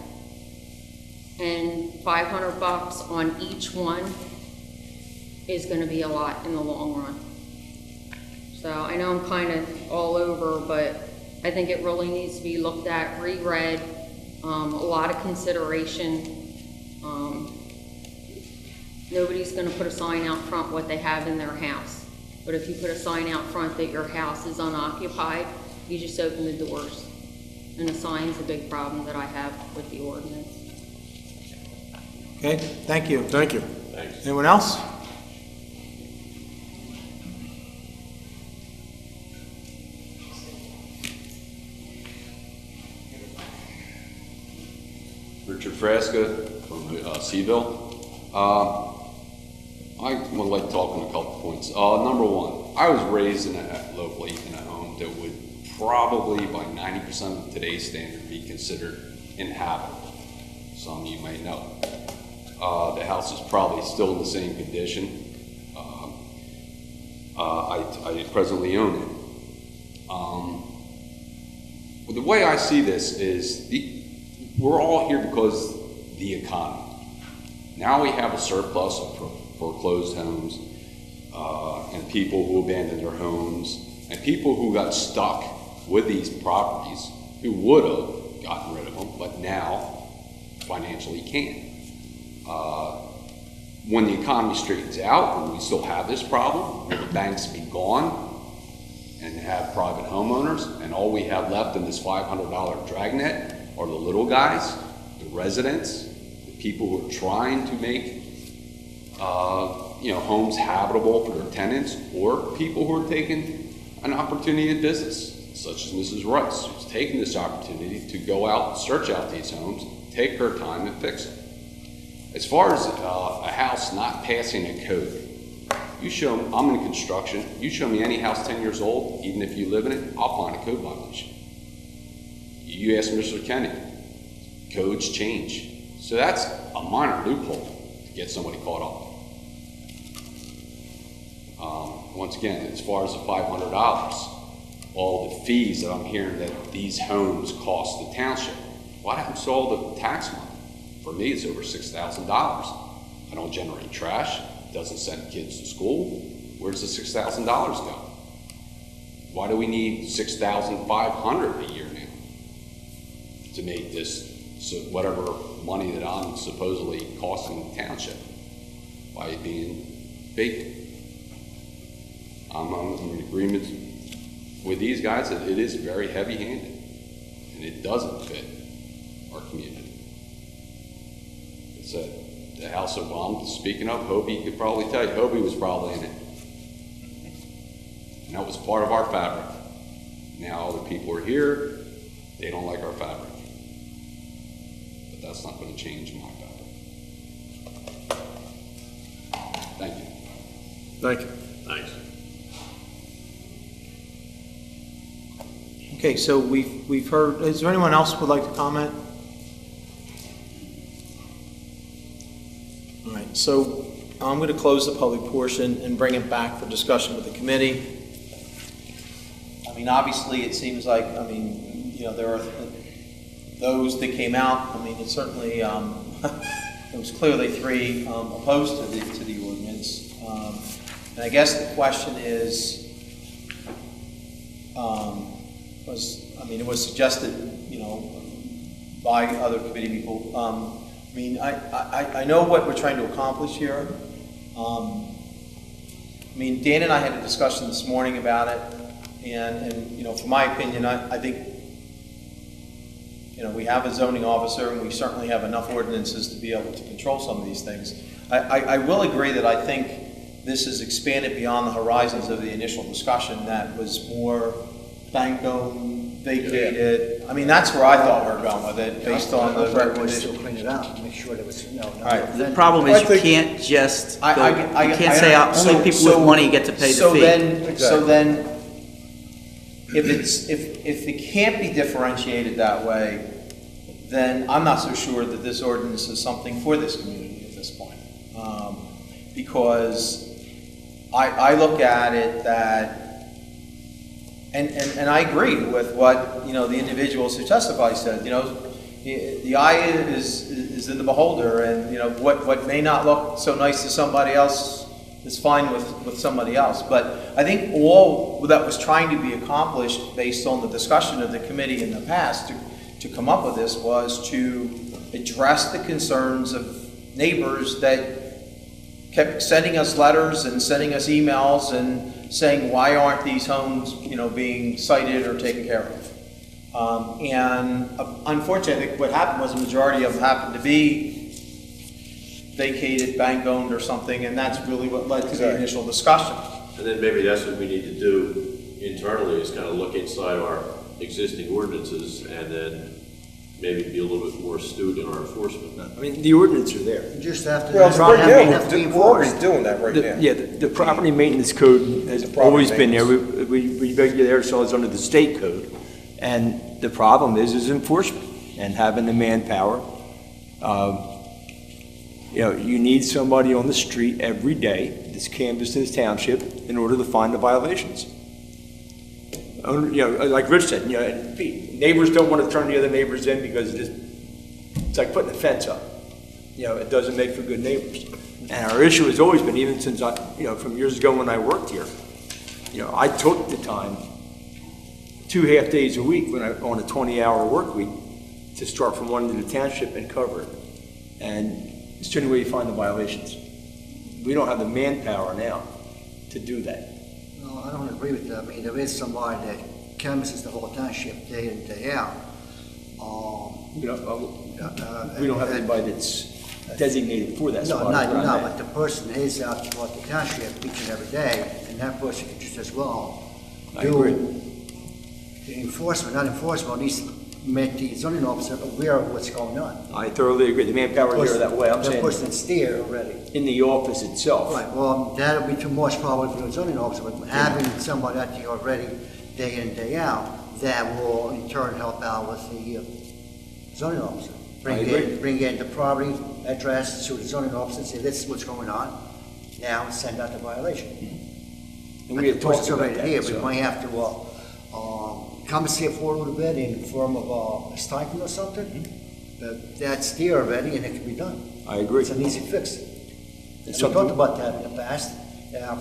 [SPEAKER 12] And $500 on each one is gonna be a lot in the long run. So I know I'm kind of all over, but I think it really needs to be looked at, reread, a lot of consideration. Nobody's gonna put a sign out front what they have in their house. But if you put a sign out front that your house is unoccupied, you just open the doors. And the sign's a big problem that I have with the ordinance.
[SPEAKER 1] Okay, thank you.
[SPEAKER 9] Thank you.
[SPEAKER 6] Thanks.
[SPEAKER 1] Anyone else?
[SPEAKER 13] Richard Frasca from Seaville. I would like to talk on a couple points. Number one, I was raised locally in a home that would probably by 90% of today's standard be considered inhabitable. Some of you may know. The house is probably still in the same condition. I presently own it. The way I see this is we're all here because the economy. Now we have a surplus of foreclosed homes. and people who abandoned their homes, and people who got stuck with these properties who would have gotten rid of them, but now financially can't. When the economy straightens out, when we still have this problem, will the banks be gone and have private homeowners, and all we have left in this $500 dragnet are the little guys, the residents, the people who are trying to make homes habitable for their tenants, or people who are taking an opportunity in business, such as Mrs. Rice, who's taking this opportunity to go out and search out these homes, take her time and fix them. As far as a house not passing a code, I'm in construction, you show me any house 10 years old, even if you live in it, I'll find a code violation. You ask Mr. Kennedy, codes change. So that's a minor loophole to get somebody caught up. Once again, as far as the $500, all the fees that I'm hearing that these homes cost the township, what happens to all the tax money? For me, it's over $6,000. I don't generate trash, doesn't send kids to school. Where does the $6,000 go? Why do we need $6,500 a year now to make this, so whatever money that I'm supposedly costing the township by it being vacant? I'm in agreement with these guys that it is very heavy-handed, and it doesn't fit our community. It's the house of I'm speaking of, Hobie could probably tell you, Hobie was probably in it. And that was part of our fabric. Now the people are here, they don't like our fabric. But that's not going to change my fabric. Thank you.
[SPEAKER 7] Thank you.
[SPEAKER 6] Thanks.
[SPEAKER 1] Okay, so we've heard, is there anyone else who would like to comment? All right, so I'm going to close the public portion and bring it back for discussion with the committee. I mean, obviously, it seems like, there are those that came out. I mean, it certainly, there was clearly 3 opposed to the ordinance. And I guess the question is, it was suggested, by other committee people. I know what we're trying to accomplish here. Dan and I had a discussion this morning about it, and from my opinion, I think, we have a zoning officer, and we certainly have enough ordinances to be able to control some of these things. I will agree that I think this is expanded beyond the horizons of the initial discussion that was more bank-owned, vacated. That's where I thought we were going with it, based on the recognition.
[SPEAKER 8] Clean it out, make sure there was no.
[SPEAKER 1] Right.
[SPEAKER 5] The problem is you can't just go, you can't say only people with money get to pay the fee.
[SPEAKER 1] So then, if it can't be differentiated that way, then I'm not so sure that this ordinance is something for this community at this point. Because I look at it that, and I agree with what, the individuals who testified said. The eye is in the beholder, and, what may not look so nice to somebody else is fine with somebody else. But I think all that was trying to be accomplished based on the discussion of the committee in the past to come up with this was to address the concerns of neighbors that kept sending us letters and sending us emails and saying, why aren't these homes, being cited or taken care of? And unfortunately, I think what happened was a majority of them happened to be vacated, bank-owned or something, and that's really what led to the initial discussion.
[SPEAKER 6] And then maybe that's what we need to do internally, is kind of look inside our existing ordinances and then maybe be a little bit more astute in our enforcement.
[SPEAKER 7] The ordinances are there.
[SPEAKER 8] You just have to.
[SPEAKER 9] Well, right
[SPEAKER 8] have to be
[SPEAKER 9] now, we're already
[SPEAKER 8] enforced.
[SPEAKER 9] doing that right now.
[SPEAKER 7] Yeah, the property maintenance code has
[SPEAKER 9] property
[SPEAKER 7] always been there.
[SPEAKER 9] maintenance.
[SPEAKER 7] We regulate ourselves under the state code. And the problem is enforcement and having the manpower. You need somebody on the street every day that's canvassing this township in order to find the violations. Like Rich said, neighbors don't want to turn the other neighbors in because it's like putting a fence up. it doesn't make for good neighbors. And our issue has always been, even since from years ago when I worked here, I took the time, 2 half-days a week on a 20-hour work week, to start from one end of the township and cover it. And it's the only way you find the violations. We don't have the manpower now to do that.
[SPEAKER 8] No, I don't agree with that. I mean, there is somebody that canvasses the whole township day in, day out.
[SPEAKER 7] We don't have anybody that's designated for that spot.
[SPEAKER 8] No, but the person is out throughout the township each and every day, and that person can just as well do the enforcement, not enforcement, at least make the zoning officer aware of what's going on.
[SPEAKER 7] I thoroughly agree. The manpower here that way. I'm
[SPEAKER 8] That
[SPEAKER 7] saying
[SPEAKER 8] person's there already.
[SPEAKER 7] in the office itself.
[SPEAKER 8] Right, well, that'll be too much probably for the zoning officer, but having somebody out there already day in, day out, that will in turn help out with the zoning officer. Bring in the property address to the zoning officer and say, this is what's going on. Now send out the violation.
[SPEAKER 7] And we had
[SPEAKER 8] Of course,
[SPEAKER 7] talked
[SPEAKER 8] it's
[SPEAKER 7] about
[SPEAKER 8] already
[SPEAKER 7] that.
[SPEAKER 8] here, we
[SPEAKER 7] So.
[SPEAKER 8] might have to, compensate for it a little bit in form of a stipend or something. But that's there already and it can be done.
[SPEAKER 7] I agree.
[SPEAKER 8] It's an easy fix. And we
[SPEAKER 7] something-
[SPEAKER 8] talked about that in the past.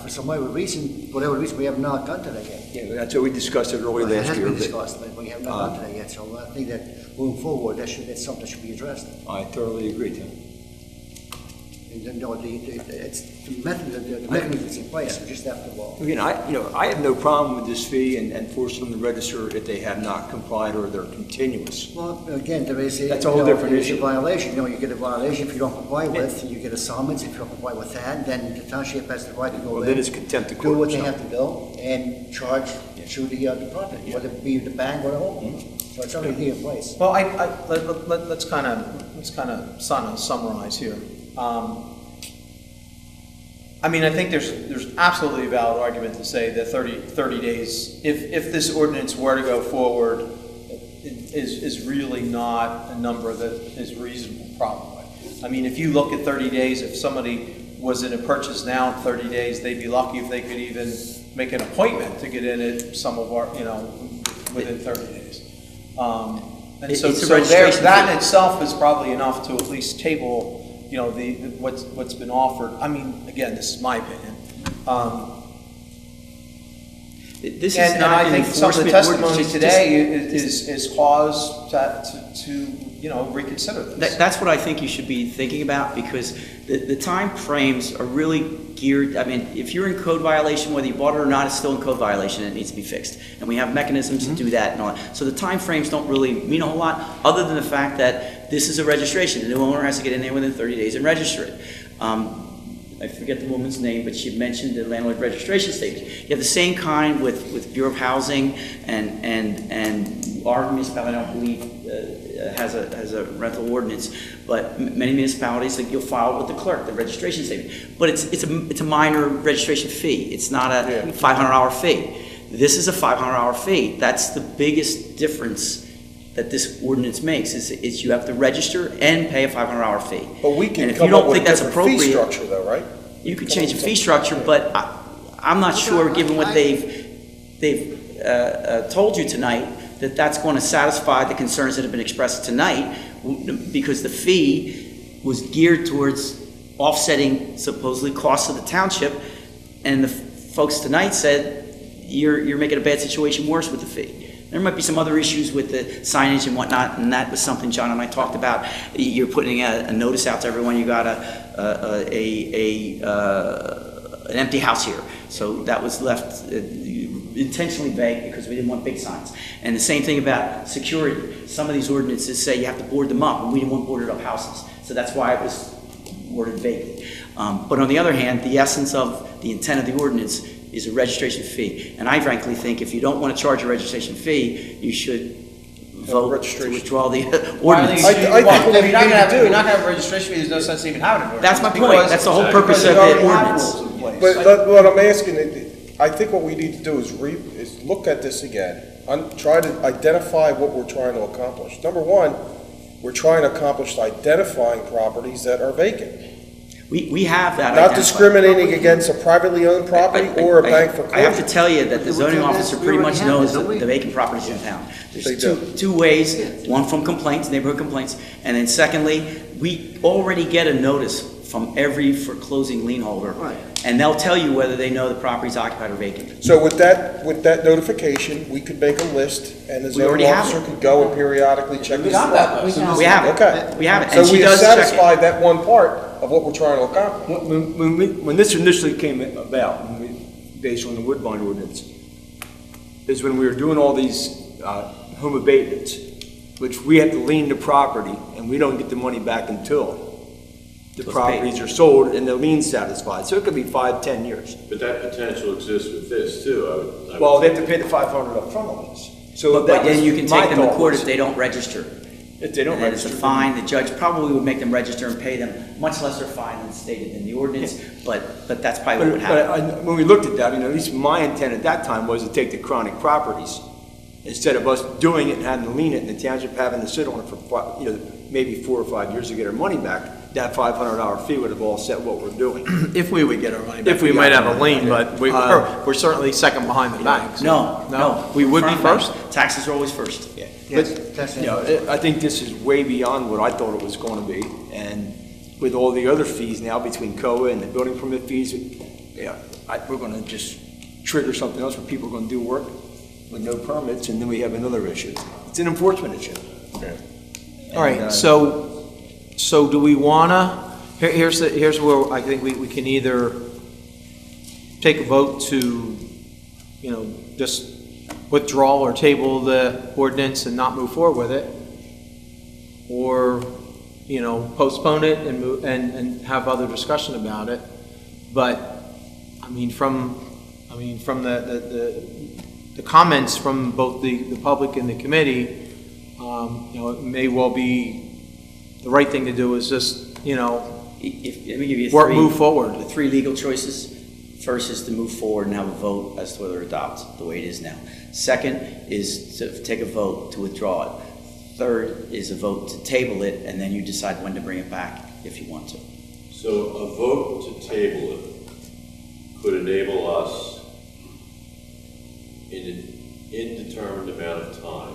[SPEAKER 8] For some whatever reason, we have not gone to that yet.
[SPEAKER 7] Yeah, that's what we discussed it earlier
[SPEAKER 8] It
[SPEAKER 7] last
[SPEAKER 8] has
[SPEAKER 7] year.
[SPEAKER 8] been
[SPEAKER 7] but
[SPEAKER 8] discussed, but we have not gone to that yet. So I think that moving forward, that's something that should be addressed.
[SPEAKER 7] I thoroughly agree, Tim.
[SPEAKER 8] And then, it's the method, the mechanism is in place, we just have to,
[SPEAKER 7] Again, I have no problem with this fee and forcing them to register if they have not complied or they're continuous.
[SPEAKER 8] well, again, there is a.
[SPEAKER 7] That's a whole different
[SPEAKER 8] there's
[SPEAKER 7] issue.
[SPEAKER 8] a violation, you get a violation if you don't comply with, you get a summons, if you don't comply with that, then the township has the right to go
[SPEAKER 7] Well,
[SPEAKER 8] in.
[SPEAKER 7] then it's contempt of
[SPEAKER 8] Do
[SPEAKER 7] court.
[SPEAKER 8] what they have to do and charge to the property, whether it be the bank or the home. So it's already in place.
[SPEAKER 1] Well, let's kind of summarize here. I mean, I think there's absolutely a valid argument to say that 30 days, if this ordinance were to go forward, is really not a number that is reasonable, probably. I mean, if you look at 30 days, if somebody was in a purchase now in 30 days, they'd be lucky if they could even make an appointment to get in at some of our, within 30 days. And so that in itself is probably enough to at least table what's been offered. I mean, again, this is my opinion.
[SPEAKER 5] This is
[SPEAKER 1] And
[SPEAKER 5] not
[SPEAKER 1] I
[SPEAKER 5] an
[SPEAKER 1] think some of the
[SPEAKER 5] enforcement
[SPEAKER 1] testimony
[SPEAKER 5] ordinance.
[SPEAKER 1] today is cause to reconsider this.
[SPEAKER 5] That's what I think you should be thinking about, because the time frames are really geared. I mean, if you're in code violation, whether you bought it or not, it's still in code violation and it needs to be fixed. And we have mechanisms to do that and all that. So the time frames don't really mean a whole lot, other than the fact that this is a registration. The new owner has to get in there within 30 days and register it. I forget the woman's name, but she mentioned the landlord registration statement. You have the same kind with Bureau of Housing and our municipality, I don't believe, has a rental ordinance, but many municipalities, like, you'll file with the clerk, the registration statement. But it's a minor registration fee. It's not a $500 fee. This is a $500 fee. That's the biggest difference that this ordinance makes, is you have to register and pay a $500 fee.
[SPEAKER 9] But we
[SPEAKER 5] And
[SPEAKER 9] can
[SPEAKER 5] if you
[SPEAKER 9] come
[SPEAKER 5] don't
[SPEAKER 9] up with
[SPEAKER 5] think
[SPEAKER 9] a
[SPEAKER 5] that's
[SPEAKER 9] different fee
[SPEAKER 5] appropriate-
[SPEAKER 9] structure though, right?
[SPEAKER 5] You could change the fee structure, but I'm not sure, given what they've told you tonight, that that's going to satisfy the concerns that have been expressed tonight, because the fee was geared towards offsetting supposedly costs of the township, and the folks tonight said, you're making a bad situation worse with the fee. There might be some other issues with the signage and whatnot, and that was something John and I talked about. You're putting a notice out to everyone, you got an empty house here. So that was left intentionally vague because we didn't want big signs. And the same thing about security. Some of these ordinances say you have to board them up, and we didn't want boarded up houses. So that's why it was worded vaguely. But on the other hand, the essence of the intent of the ordinance is a registration fee. And I frankly think if you don't want to charge a registration fee, you should vote to withdraw the ordinance.
[SPEAKER 1] If you're not going to have a registration fee, there's no sense even having an ordinance.
[SPEAKER 5] That's my point. That's the whole purpose of the ordinance.
[SPEAKER 9] But what I'm asking, I think what we need to do is look at this again, try to identify what we're trying to accomplish. Number one, we're trying to accomplish identifying properties that are vacant.
[SPEAKER 5] We have that
[SPEAKER 9] Not
[SPEAKER 5] identified.
[SPEAKER 9] discriminating against a privately owned property or a bank
[SPEAKER 5] I have to
[SPEAKER 9] foreclosure.
[SPEAKER 5] tell you that the zoning officer pretty much knows
[SPEAKER 8] don't we?
[SPEAKER 5] the vacant properties in town.
[SPEAKER 9] They
[SPEAKER 5] There's
[SPEAKER 9] do.
[SPEAKER 5] two ways, one from complaints, neighborhood complaints, and then secondly, we already get a notice from every foreclosing lien holder.
[SPEAKER 8] Right.
[SPEAKER 5] And they'll tell you whether they know the property's occupied or vacant.
[SPEAKER 9] So with that notification, we could make a list, and the
[SPEAKER 5] We already
[SPEAKER 9] zoning
[SPEAKER 5] have
[SPEAKER 9] officer
[SPEAKER 5] it.
[SPEAKER 9] could go and periodically check this
[SPEAKER 1] got
[SPEAKER 9] out.
[SPEAKER 1] that list.
[SPEAKER 5] We have it.
[SPEAKER 9] Okay.
[SPEAKER 5] We have it,
[SPEAKER 9] So
[SPEAKER 5] and she
[SPEAKER 9] we have
[SPEAKER 5] does check it.
[SPEAKER 9] satisfied that one part of what we're trying to accomplish.
[SPEAKER 7] When this initially came about, based on the Woodbine ordinance, is when we were doing all these home abatements, which we have to lien the property, and we don't get the money back until the
[SPEAKER 5] It's paid.
[SPEAKER 7] properties are sold and the lien's satisfied. So it could be 5, 10 years.
[SPEAKER 6] But that potential exists with this too, I would.
[SPEAKER 7] Well, they have to pay the 500 up front on this. So
[SPEAKER 5] But
[SPEAKER 7] that
[SPEAKER 5] then
[SPEAKER 7] was
[SPEAKER 5] you can
[SPEAKER 7] my
[SPEAKER 5] take them to
[SPEAKER 7] thought
[SPEAKER 5] court
[SPEAKER 7] was,
[SPEAKER 5] if they don't register.
[SPEAKER 7] If they don't
[SPEAKER 5] And then it's a
[SPEAKER 7] register.
[SPEAKER 5] fine, the judge probably would make them register and pay them much lesser fine than stated in the ordinance, but that's probably what would happen.
[SPEAKER 7] When we looked at that, at least my intent at that time was to take the chronic properties, instead of us doing it and having to lien it, and the township having to sit on it for, maybe 4 or 5 years to get our money back. That $500 fee would have offset what we're doing.
[SPEAKER 1] If we would get our money back.
[SPEAKER 7] If
[SPEAKER 1] We
[SPEAKER 7] we
[SPEAKER 1] might
[SPEAKER 7] got
[SPEAKER 1] have
[SPEAKER 7] our
[SPEAKER 1] a
[SPEAKER 7] money
[SPEAKER 1] lien,
[SPEAKER 7] back.
[SPEAKER 1] but we're certainly second behind the banks.
[SPEAKER 5] No.
[SPEAKER 1] We would be
[SPEAKER 5] Front
[SPEAKER 1] first?
[SPEAKER 5] bank. Taxes are always first.
[SPEAKER 7] But, I think this is way beyond what I thought it was going to be, and with all the other fees now between COA and the building permit fees, we're going to just trigger something else where people are going to do work with no permits, and then we have another issue. It's an enforcement issue.
[SPEAKER 1] All right, so do we wanna, here's where I think we can either take a vote to, just withdraw or table the ordinance and not move forward with it, or, postpone it and move, and have other discussion about it. But, from the comments from both the public and the committee, it may well be the right thing to do is just,
[SPEAKER 5] Let me give you
[SPEAKER 1] move forward.
[SPEAKER 5] The three legal choices. First is to move forward and have a vote as to whether to adopt the way it is now. Second is to take a vote to withdraw it. Third is a vote to table it, and then you decide when to bring it back if you want to.
[SPEAKER 6] So a vote to table it could enable us in an indeterminate amount of time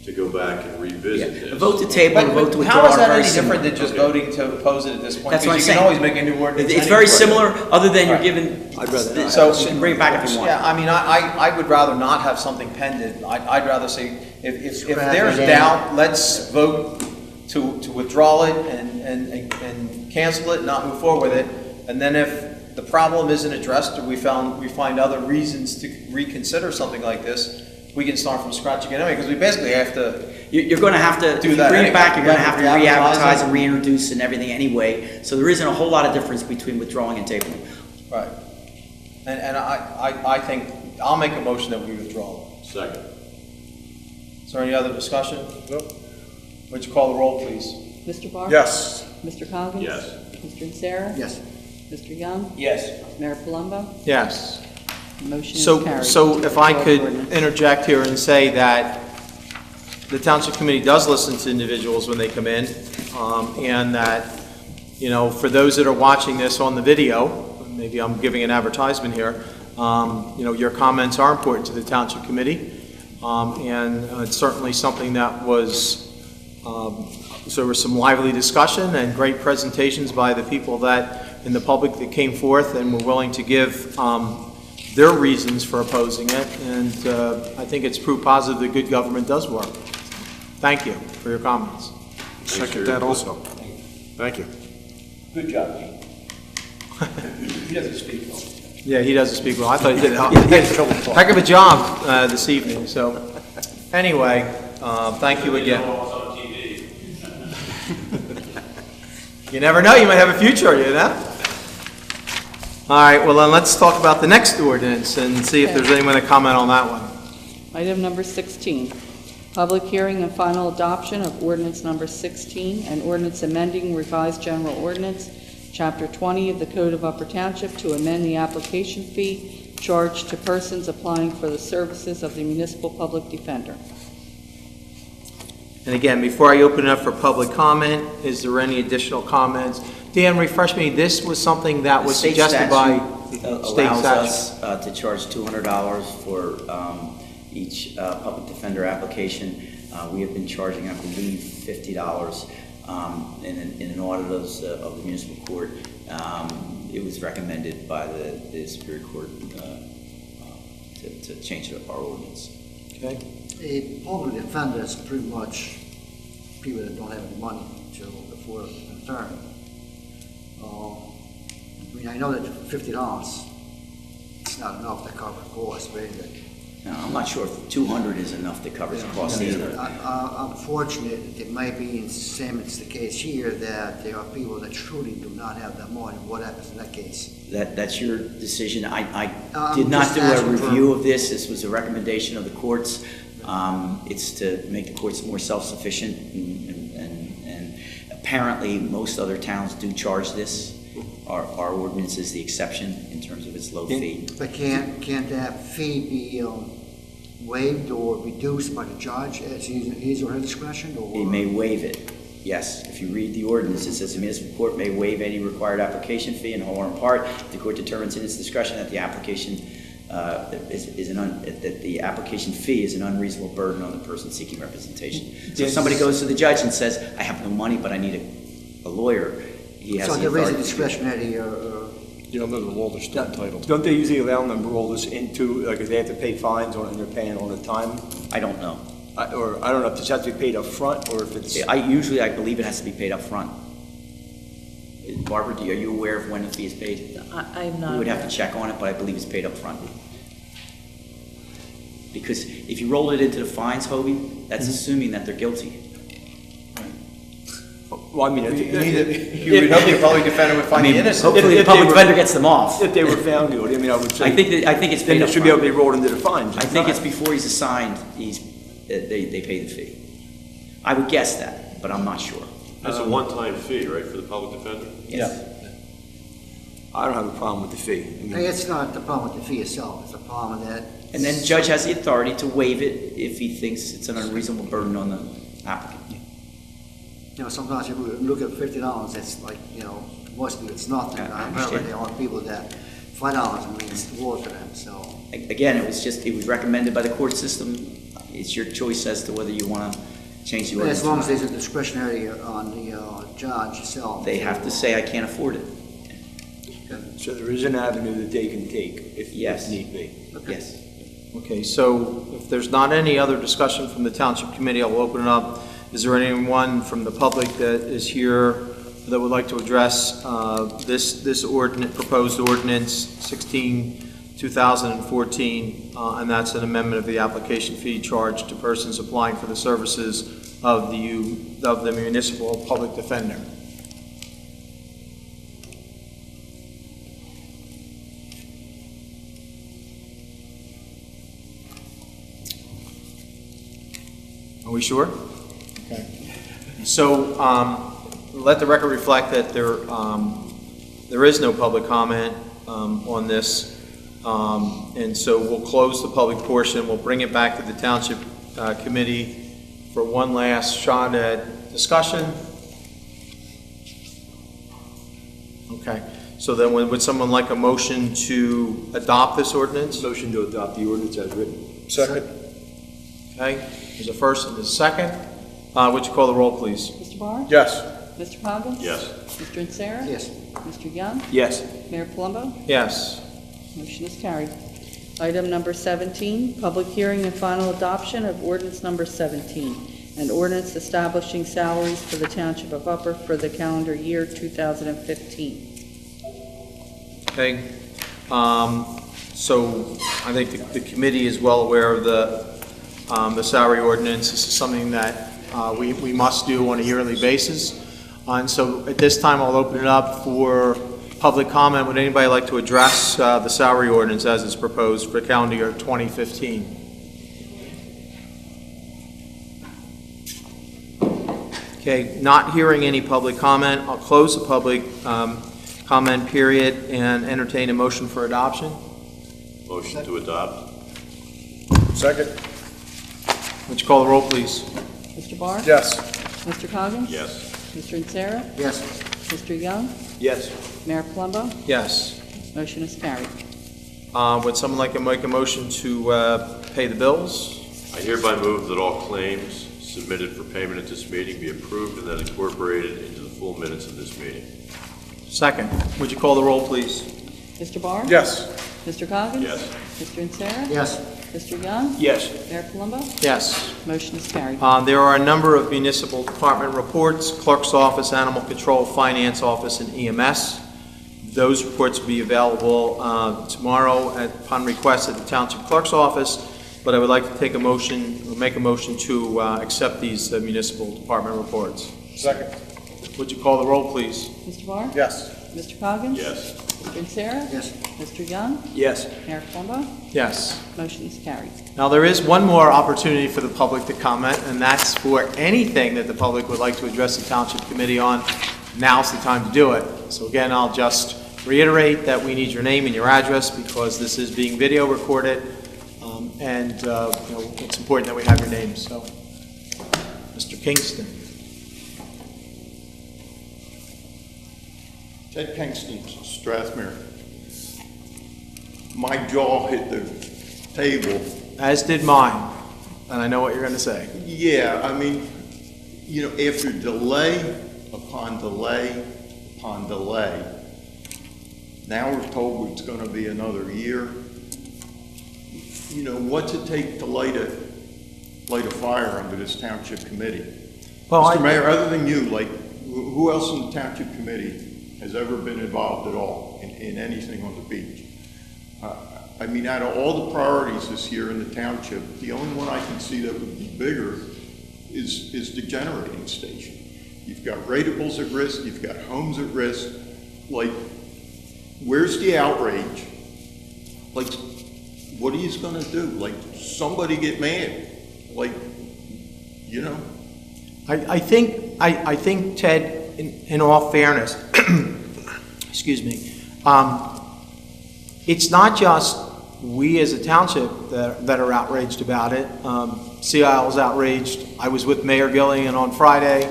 [SPEAKER 6] to go back and revisit this.
[SPEAKER 5] A vote to table and a vote to withdraw
[SPEAKER 1] How is
[SPEAKER 5] are
[SPEAKER 1] that
[SPEAKER 5] very
[SPEAKER 1] any
[SPEAKER 5] similar.
[SPEAKER 1] different than just voting to oppose it at this point?
[SPEAKER 5] That's what I'm
[SPEAKER 1] Because
[SPEAKER 5] saying.
[SPEAKER 1] you can always make a new ordinance.
[SPEAKER 5] It's very
[SPEAKER 1] anyway.
[SPEAKER 5] similar, other than you're
[SPEAKER 1] Right.
[SPEAKER 5] given,
[SPEAKER 7] I'd rather not.
[SPEAKER 5] so you can bring it back if you want.
[SPEAKER 1] Yeah, I would rather not have something pending. I'd rather say, if
[SPEAKER 8] Scrap
[SPEAKER 1] there's
[SPEAKER 8] it.
[SPEAKER 1] doubt, let's vote to withdraw it and cancel it, not move forward with it. And then if the problem isn't addressed, or we find other reasons to reconsider something like this, we can start from scratch again anyway, because we basically have to.
[SPEAKER 5] You're going to have to,
[SPEAKER 1] Do
[SPEAKER 5] if you
[SPEAKER 1] that
[SPEAKER 5] bring it back,
[SPEAKER 1] anyway.
[SPEAKER 5] you're going to have to
[SPEAKER 1] Re-advertise
[SPEAKER 5] re-advertise
[SPEAKER 1] it.
[SPEAKER 5] and reintroduce and everything anyway. So there isn't a whole lot of difference between withdrawing and tabling.
[SPEAKER 1] Right. And I think, I'll make a motion that we withdraw.
[SPEAKER 6] Second.
[SPEAKER 1] Is there any other discussion?
[SPEAKER 9] Nope.
[SPEAKER 1] Would you call the roll, please?
[SPEAKER 2] Mr. Barr?
[SPEAKER 9] Yes.
[SPEAKER 2] Mr. Coggins?
[SPEAKER 6] Yes.
[SPEAKER 2] Mr. Sarah?
[SPEAKER 8] Yes.
[SPEAKER 2] Mr. Young?
[SPEAKER 1] Yes.
[SPEAKER 2] Mayor Palumbo?
[SPEAKER 1] Yes.
[SPEAKER 2] Motion is
[SPEAKER 1] So
[SPEAKER 2] carried.
[SPEAKER 1] if I could
[SPEAKER 2] Ordinance.
[SPEAKER 1] interject here and say that the Township Committee does listen to individuals when they come in, and that, for those that are watching this on the video, maybe I'm giving an advertisement here, your comments are important to the Township Committee, and it's certainly something that was, so there was some lively discussion and great presentations by the people in the public that came forth and were willing to give their reasons for opposing it, and I think it's proof positive that good government does work. Thank you for your comments.
[SPEAKER 9] Second that also. Thank you.
[SPEAKER 7] Good job, Pete. He doesn't speak well.
[SPEAKER 1] Yeah, he doesn't speak well. I thought he did a heck of a job this evening, so, anyway, thank you again. You never know, you might have a future, All right, well then, let's talk about the next ordinance and see if there's anyone to comment on that one.
[SPEAKER 2] Item number 16, public hearing and final adoption of ordinance number 16, and ordinance amending revised general ordinance, Chapter 20 of the Code of Upper Township to amend the application fee charged to persons applying for the services of the municipal public defender.
[SPEAKER 1] And again, before I open it up for public comment, is there any additional comments? Dan, refresh me, this was something that was
[SPEAKER 5] The state
[SPEAKER 1] suggested by
[SPEAKER 5] statute
[SPEAKER 1] state
[SPEAKER 5] allows
[SPEAKER 1] statute?
[SPEAKER 5] us to charge $200 for each public defender application. We have been charging, I believe, $50 in an audit of the municipal court. It was recommended by the Superior Court to change our ordinance.
[SPEAKER 1] Okay.
[SPEAKER 8] A public defender is pretty much people that don't have any money to afford an attorney. I mean, I know that $50, it's not enough to cover costs, really.
[SPEAKER 5] Now, I'm not sure if 200 is enough to cover the cost either.
[SPEAKER 8] Unfortunately, it might be the same as the case here, that there are people that truly do not have that money. What happens in that case?
[SPEAKER 5] That's your decision. I did not
[SPEAKER 8] just
[SPEAKER 5] do a
[SPEAKER 8] asking for-
[SPEAKER 5] review of this. This was a recommendation of the courts. It's to make the courts more self-sufficient, and apparently most other towns do charge this. Our ordinance is the exception in terms of its low fee.
[SPEAKER 8] But can't that fee be waived or reduced by the judge at his or her discretion? Or
[SPEAKER 5] It may waive it, yes. If you read the ordinance, it says the municipal court may waive any required application fee in whole or in part. The court determines in its discretion that the application that the application fee is an unreasonable burden on the person seeking representation. So if somebody goes to the judge and says, I have no money, but I need a lawyer, he has
[SPEAKER 8] So
[SPEAKER 5] the
[SPEAKER 8] there is a
[SPEAKER 5] authority.
[SPEAKER 8] discretionary.
[SPEAKER 9] You know, under the law, they're still entitled.
[SPEAKER 7] Don't they usually allow them to roll this into, like, if they have to pay fines on it and they're paying all the time?
[SPEAKER 5] I don't know.
[SPEAKER 7] Or I don't know if this has to be paid up front or if it's...
[SPEAKER 5] I believe it has to be paid up front. Barbara, are you aware of when the fee is paid?
[SPEAKER 4] I'm not.
[SPEAKER 5] We would have to check on it, but I believe it's paid up front. Because if you roll it into the fines, Hobie, that's assuming that they're guilty.
[SPEAKER 7] Well, I mean,
[SPEAKER 1] You would hope the public defender would find the innocent.
[SPEAKER 5] Hopefully the
[SPEAKER 7] if they
[SPEAKER 5] public
[SPEAKER 7] were-
[SPEAKER 5] defender gets them off.
[SPEAKER 7] if they were found guilty, I mean, I would say...
[SPEAKER 5] I think it's
[SPEAKER 7] Then
[SPEAKER 5] paid
[SPEAKER 7] it
[SPEAKER 5] up
[SPEAKER 7] should be able to
[SPEAKER 5] front.
[SPEAKER 7] be rolled into the fines.
[SPEAKER 5] I think it's before he's assigned, they pay the fee. I would guess that, but I'm not sure.
[SPEAKER 6] It's a one-time fee, right, for the public defender?
[SPEAKER 5] Yes.
[SPEAKER 7] I don't have a problem with the fee. I mean,
[SPEAKER 8] It's not the problem with the fee itself, it's the problem that.
[SPEAKER 5] And then the judge has the authority to waive it if he thinks it's an unreasonable burden on the applicant.
[SPEAKER 8] You know, sometimes if we look at $50, it's like, most of it's nothing.
[SPEAKER 5] I
[SPEAKER 8] I've
[SPEAKER 5] understand.
[SPEAKER 8] heard there are people that $5 means the world to them, so.
[SPEAKER 5] Again, it was recommended by the court system. It's your choice as to whether you want to change the ordinance.
[SPEAKER 8] As long as there's a discretionary on the judge itself.
[SPEAKER 5] They have to say, I can't afford it.
[SPEAKER 7] So there is an avenue that they can take if
[SPEAKER 5] Yes.
[SPEAKER 7] need be.
[SPEAKER 5] Yes.
[SPEAKER 1] Okay, so if there's not any other discussion from the Township Committee, I'll open it up. Is there anyone from the public that is here that would like to address this proposed ordinance 16, 2014, and that's an amendment of the application fee charged to persons applying for the services of the municipal public defender? Are we sure? Okay. So, let the record reflect that there is no public comment on this, and so we'll close the public portion. We'll bring it back to the Township Committee for one last shot at discussion. Okay. So then, would someone like a motion to adopt this ordinance?
[SPEAKER 7] Motion to adopt the ordinance as written.
[SPEAKER 9] Second.
[SPEAKER 1] Okay. There's a first and there's a second. Would you call the roll, please?
[SPEAKER 2] Mr. Barr?
[SPEAKER 9] Yes.
[SPEAKER 2] Mr. Poggins?
[SPEAKER 6] Yes.
[SPEAKER 2] Mr. Ansara?
[SPEAKER 8] Yes.
[SPEAKER 2] Mr. Young?
[SPEAKER 7] Yes.
[SPEAKER 2] Mayor Palumbo?
[SPEAKER 1] Yes.
[SPEAKER 2] Motion is carried. Item number 17, public hearing and final adoption of ordinance number 17, an ordinance establishing salaries for the Township of Upper for the calendar year 2015.
[SPEAKER 1] Okay. So I think the committee is well aware of the salary ordinance. This is something that we must do on a yearly basis. And so at this time, I'll open it up for public comment. Would anybody like to address the salary ordinance as it's proposed for calendar year 2015? Okay, not hearing any public comment, I'll close the public comment period and entertain a motion for adoption.
[SPEAKER 6] Motion to adopt?
[SPEAKER 9] Second.
[SPEAKER 1] Would you call the roll, please?
[SPEAKER 2] Mr. Barr?
[SPEAKER 9] Yes.
[SPEAKER 2] Mr. Coggins?
[SPEAKER 6] Yes.
[SPEAKER 2] Mr. Insera?
[SPEAKER 8] Yes.
[SPEAKER 2] Mr. Young?
[SPEAKER 7] Yes.
[SPEAKER 2] Mayor Palumbo?
[SPEAKER 1] Yes.
[SPEAKER 2] Motion is carried.
[SPEAKER 1] Would someone like to make a motion to pay the bills?
[SPEAKER 6] I hereby move that all claims submitted for payment at this meeting be approved and then incorporated into the full minutes of this meeting.
[SPEAKER 1] Second. Would you call the roll, please?
[SPEAKER 2] Mr. Barr?
[SPEAKER 9] Yes.
[SPEAKER 2] Mr. Coggins?
[SPEAKER 6] Yes.
[SPEAKER 2] Mr. Insera?
[SPEAKER 8] Yes.
[SPEAKER 2] Mr. Young?
[SPEAKER 7] Yes.
[SPEAKER 2] Mayor Palumbo?
[SPEAKER 1] Yes.
[SPEAKER 2] Motion is carried.
[SPEAKER 1] There are a number of municipal department reports, clerk's office, animal control, finance office, and EMS. Those reports will be available tomorrow upon request at the Township Clerk's office, but I would like to take a motion, or make a motion to accept these municipal department reports.
[SPEAKER 9] Second.
[SPEAKER 1] Would you call the roll, please?
[SPEAKER 2] Mr. Barr?
[SPEAKER 9] Yes.
[SPEAKER 2] Mr. Coggins?
[SPEAKER 6] Yes.
[SPEAKER 2] Mr. Insera?
[SPEAKER 8] Yes.
[SPEAKER 2] Mr. Young?
[SPEAKER 7] Yes.
[SPEAKER 2] Mayor Palumbo?
[SPEAKER 1] Yes.
[SPEAKER 2] Motion is carried.
[SPEAKER 1] Now, there is one more opportunity for the public to comment, and that's for anything that the public would like to address the Township Committee on. Now's the time to do it. So again, I'll just reiterate that we need your name and your address because this is being video recorded, and it's important that we have your name. So, Mr. Kingston.
[SPEAKER 14] Ted Kingston, Strathmere. My jaw hit the table.
[SPEAKER 1] As did mine, and I know what you're going to say.
[SPEAKER 14] Yeah, I mean, after delay upon delay upon delay, now we're told it's going to be another year. What's it take to light a fire under this township committee?
[SPEAKER 1] Well,
[SPEAKER 14] Mr. Mayor, other than you, who else in the township committee has ever been involved at all in anything on the beach? I mean, out of all the priorities this year in the township, the only one I can see that would be bigger is the generating station. You've got ratables at risk, you've got homes at risk. Where's the outrage? What are you gonna do? Somebody get mad?
[SPEAKER 1] I think, Ted, in all fairness, excuse me, it's not just we as a township that are outraged about it. Sea Isle's outraged. I was with Mayor Gillian on Friday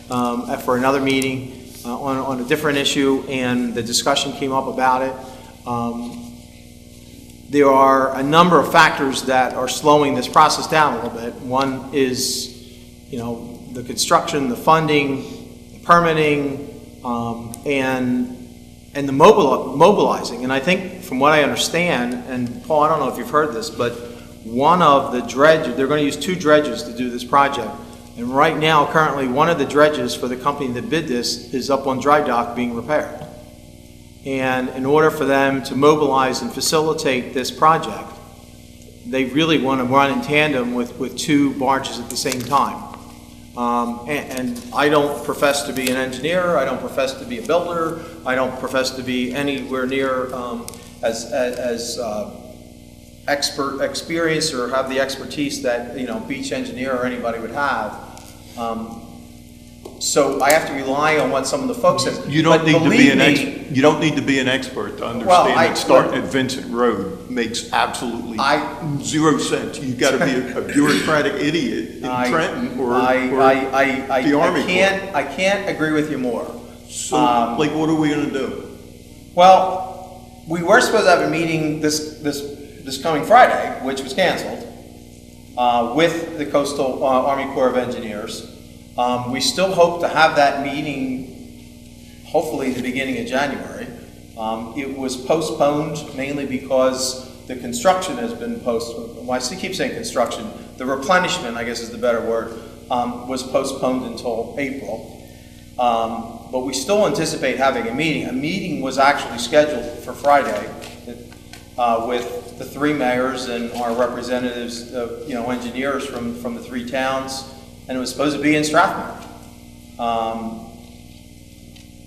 [SPEAKER 1] for another meeting on a different issue, and the discussion came up about it. There are a number of factors that are slowing this process down a little bit. One is, the construction, the funding, the permitting, and the mobilizing. And I think, from what I understand, and Paul, I don't know if you've heard this, but one of the dredges, they're going to use 2 dredges to do this project. And right now, currently, one of the dredges for the company that bid this is up on dry dock being repaired. And in order for them to mobilize and facilitate this project, they really want to run in tandem with 2 barges at the same time. And I don't profess to be an engineer, I don't profess to be a builder, I don't profess to be anywhere near as experience or have the expertise that beach engineer or anybody would have. So I have to rely on what some of the folks say.
[SPEAKER 14] You don't need to be an expert to understand that starting at Vincent Road makes absolutely 0 sense. You got to be a bureaucratic idiot in Trenton or the Army Corps.
[SPEAKER 1] I can't agree with you more.
[SPEAKER 14] So, what are we going to do?
[SPEAKER 1] Well, we were supposed to have a meeting this coming Friday, which was canceled, with the Coastal Army Corps of Engineers. We still hope to have that meeting hopefully the beginning of January. It was postponed mainly because the construction has been postponed. Well, I keep saying construction. The replenishment, I guess is the better word, was postponed until April. But we still anticipate having a meeting. A meeting was actually scheduled for Friday with the 3 mayors and our representatives, engineers from the 3 towns. And it was supposed to be in Strathmere.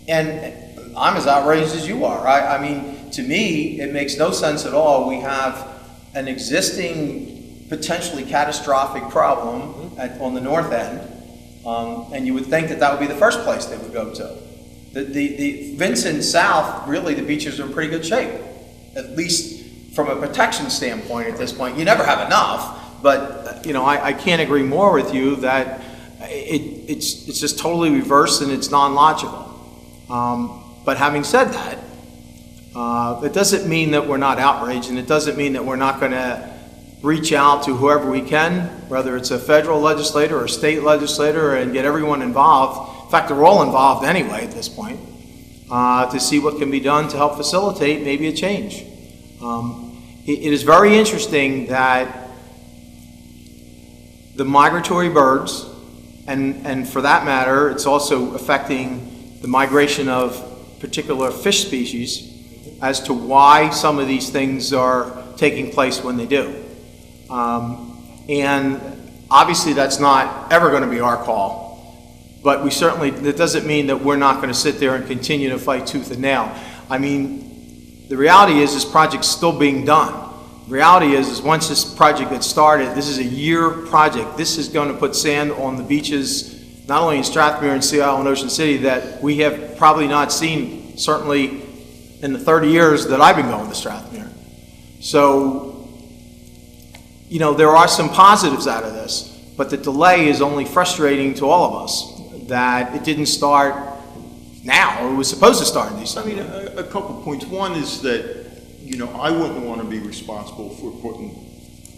[SPEAKER 1] And I'm as outraged as you are. I mean, to me, it makes no sense at all. We have an existing, potentially catastrophic problem on the north end, and you would think that would be the first place they would go to. The Vincent South, really, the beaches are in pretty good shape, at least from a protection standpoint at this point. You never have enough. But, I can't agree more with you that it's just totally reversed and it's non-logical. But having said that, it doesn't mean that we're not outraged, and it doesn't mean that we're not going to reach out to whoever we can, whether it's a federal legislator or a state legislator, and get everyone involved. In fact, they're all involved anyway at this point, to see what can be done to help facilitate maybe a change. It is very interesting that the migratory birds, and for that matter, it's also affecting the migration of particular fish species as to why some of these things are taking place when they do. And obviously that's not ever going to be our call, but we certainly, that doesn't mean that we're not going to sit there and continue to fight tooth and nail. I mean, the reality is this project's still being done. The reality is once this project gets started, this is a year project. This is going to put sand on the beaches, not only in Strathmere and Sea Isle and Ocean City, that we have probably not seen, certainly in the 30 years that I've been going to Strathmere. So, you know, there are some positives out of this, but the delay is only frustrating to all of us that it didn't start now. It was supposed to start in December.
[SPEAKER 14] I mean, a couple points. One is that, you know, I wouldn't want to be responsible for putting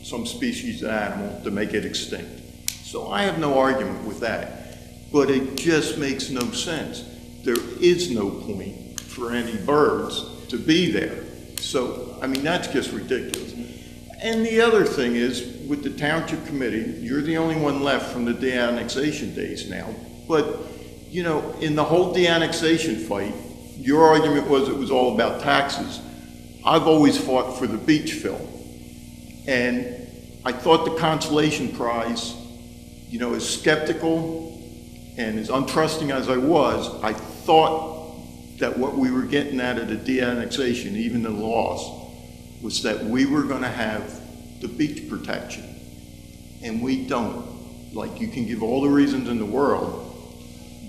[SPEAKER 14] some species of animal to make it extinct. So I have no argument with that, but it just makes no sense. There is no point for any birds to be there. So, I mean, that's just ridiculous. And the other thing is, with the Township Committee, you're the only one left from the de-annexation days now, but, you know, in the whole de-annexation fight, your argument was it was all about taxes. I've always fought for the beach fill. And I thought the consolation prize, you know, as skeptical and as untrusting as I was, I thought that what we were getting out of the de-annexation, even the loss, was that we were going to have the beach protection. And we don't. Like, you can give all the reasons in the world.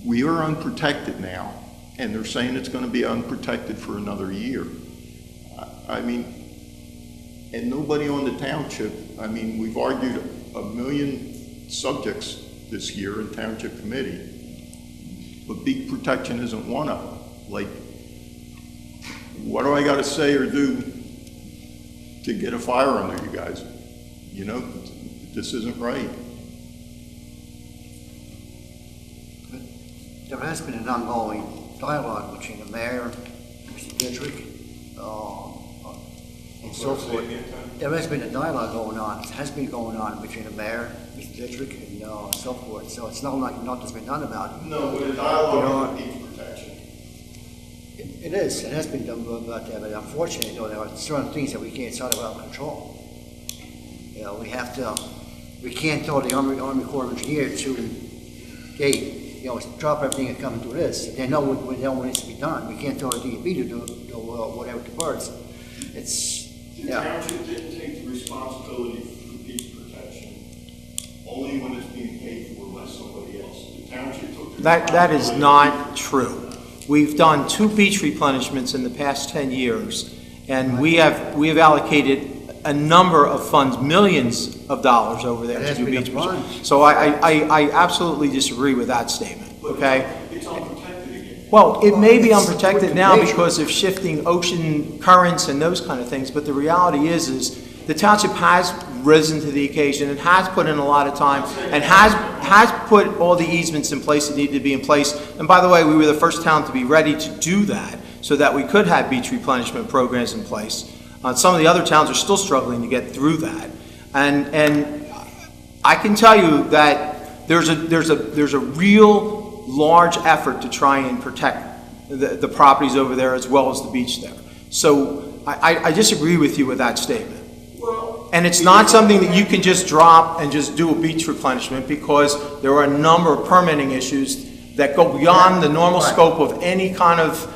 [SPEAKER 14] We are unprotected now, and they're saying it's going to be unprotected for another year. I mean, and nobody on the township, I mean, we've argued 1 million subjects this year in Township Committee, but beach protection isn't one of them. Like, what do I got to say or do to get a fire under you guys? You know, this isn't right.
[SPEAKER 8] There has been an ongoing dialogue between the mayor, Mr. Dietrich, and so forth. There has been a dialogue going on, it has been going on between the mayor, Mr. Dietrich, and so forth. So it's not like nothing's been done about it.
[SPEAKER 14] No, but a dialogue on beach protection.
[SPEAKER 8] It is, it has been done about that, but unfortunately, though, there are certain things that we can't sort of out of control. You know, we can't tell the Army Corps of Engineers to, hey, you know, drop everything and come and do this. If they know what needs to be done. We can't tell the DEP to do whatever to birds. It's,
[SPEAKER 14] the township didn't take the responsibility for beach protection, only when it's being paid for by somebody else. The township took the
[SPEAKER 1] That is not true. We've done 2 beach replenishments in the past 10 years, and we have allocated a number of funds, millions of dollars over there to do beach replenishment. So I absolutely disagree with that statement, okay?
[SPEAKER 14] It's unprotected again.
[SPEAKER 1] Well, it may be unprotected now because of shifting ocean currents and those kind of things, but the reality is the township has risen to the occasion and has put in a lot of time and has put all the easements in place that need to be in place. And by the way, we were the first town to be ready to do that so that we could have beach replenishment programs in place. Some of the other towns are still struggling to get through that. And I can tell you that there's a real large effort to try and protect the properties over there as well as the beach there. So I disagree with you with that statement. And it's not something that you can just drop and just do a beach replenishment, because there are a number of permitting issues that go beyond the normal scope of any kind of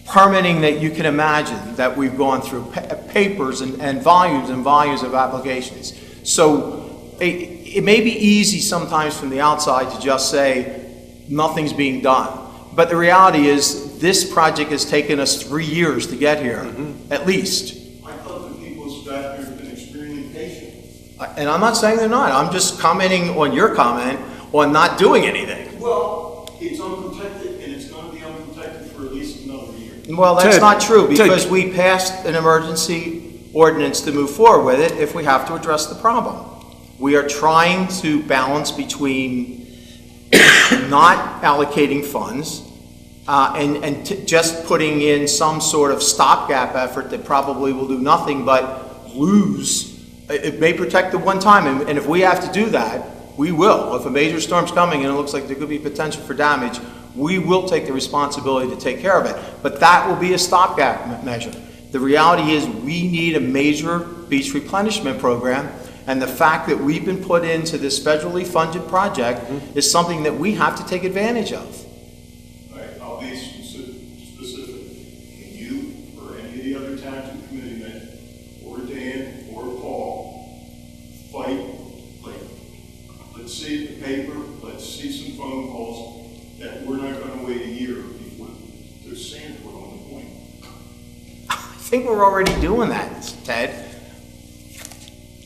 [SPEAKER 1] permitting that you can imagine that we've gone through, papers and volumes of applications. So it may be easy sometimes from the outside to just say nothing's being done. But the reality is this project has taken us 3 years to get here, at least.
[SPEAKER 14] I thought the people of Strathmere have been extremely patient.
[SPEAKER 1] And I'm not saying they're not. I'm just commenting on your comment on not doing anything.
[SPEAKER 14] Well, it's unprotected, and it's gonna be unprotected for at least another year.
[SPEAKER 1] Well, that's
[SPEAKER 9] Ted,
[SPEAKER 1] not true,
[SPEAKER 9] Ted.
[SPEAKER 1] because we passed an emergency ordinance to move forward with it if we have to address the problem. We are trying to balance between not allocating funds and just putting in some sort of stopgap effort that probably will do nothing but lose. It may protect the one time, and if we have to do that, we will. If a major storm's coming and it looks like there could be potential for damage, we will take the responsibility to take care of it. But that will be a stopgap measure. The reality is we need a major beach replenishment program, and the fact that we've been put into this federally funded project is something that we have to take advantage of.
[SPEAKER 14] All right, I'll be specific. Can you or any of the other township committeemen, or Dan, or Paul, fight, like, let's see the paper, let's see some phone calls, that we're not gonna wait a year before there's sand put on the point?
[SPEAKER 1] I think we're already doing that, Ted.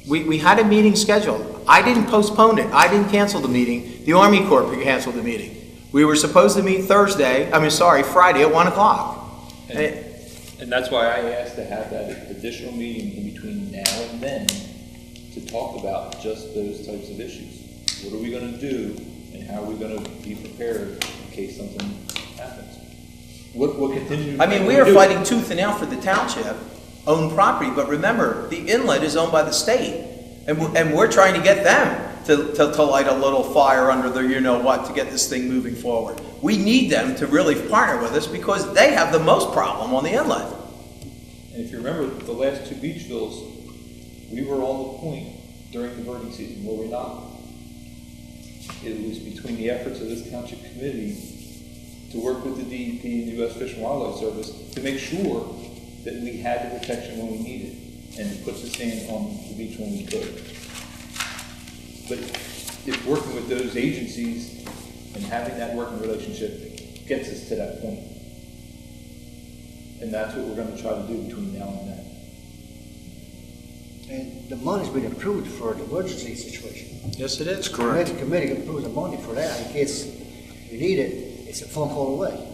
[SPEAKER 1] We had a meeting scheduled. I didn't postpone it. I didn't cancel the meeting. The Army Corps canceled the meeting. We were supposed to meet Friday at 1 o'clock.
[SPEAKER 3] And that's why I asked to have that additional meeting in between now and then to talk about just those types of issues. What are we gonna do, and how are we gonna be prepared in case something happens? What contingency?
[SPEAKER 1] I mean, we are fighting tooth and nail for the township owned property, but remember, the inlet is owned by the state. And we're trying to get them to light a little fire under their you-know-what to get this thing moving forward. We need them to really partner with us because they have the most problem on the inlet.
[SPEAKER 3] And if you remember, the last two beach fills, we were on the point during the birding season, were we not? It was between the efforts of this township committee to work with the DEP and the U.S. Fish and Wildlife Service to make sure that we had the protection when we needed, and to put the sand on the beach when we could. But if working with those agencies and having that working relationship gets us to that point. And that's what we're gonna try to do between now and then.
[SPEAKER 8] And the money's been approved for the emergency situation.
[SPEAKER 1] Yes, it is.
[SPEAKER 8] The committee approved the money for that. In case you need it, it's a phone call away.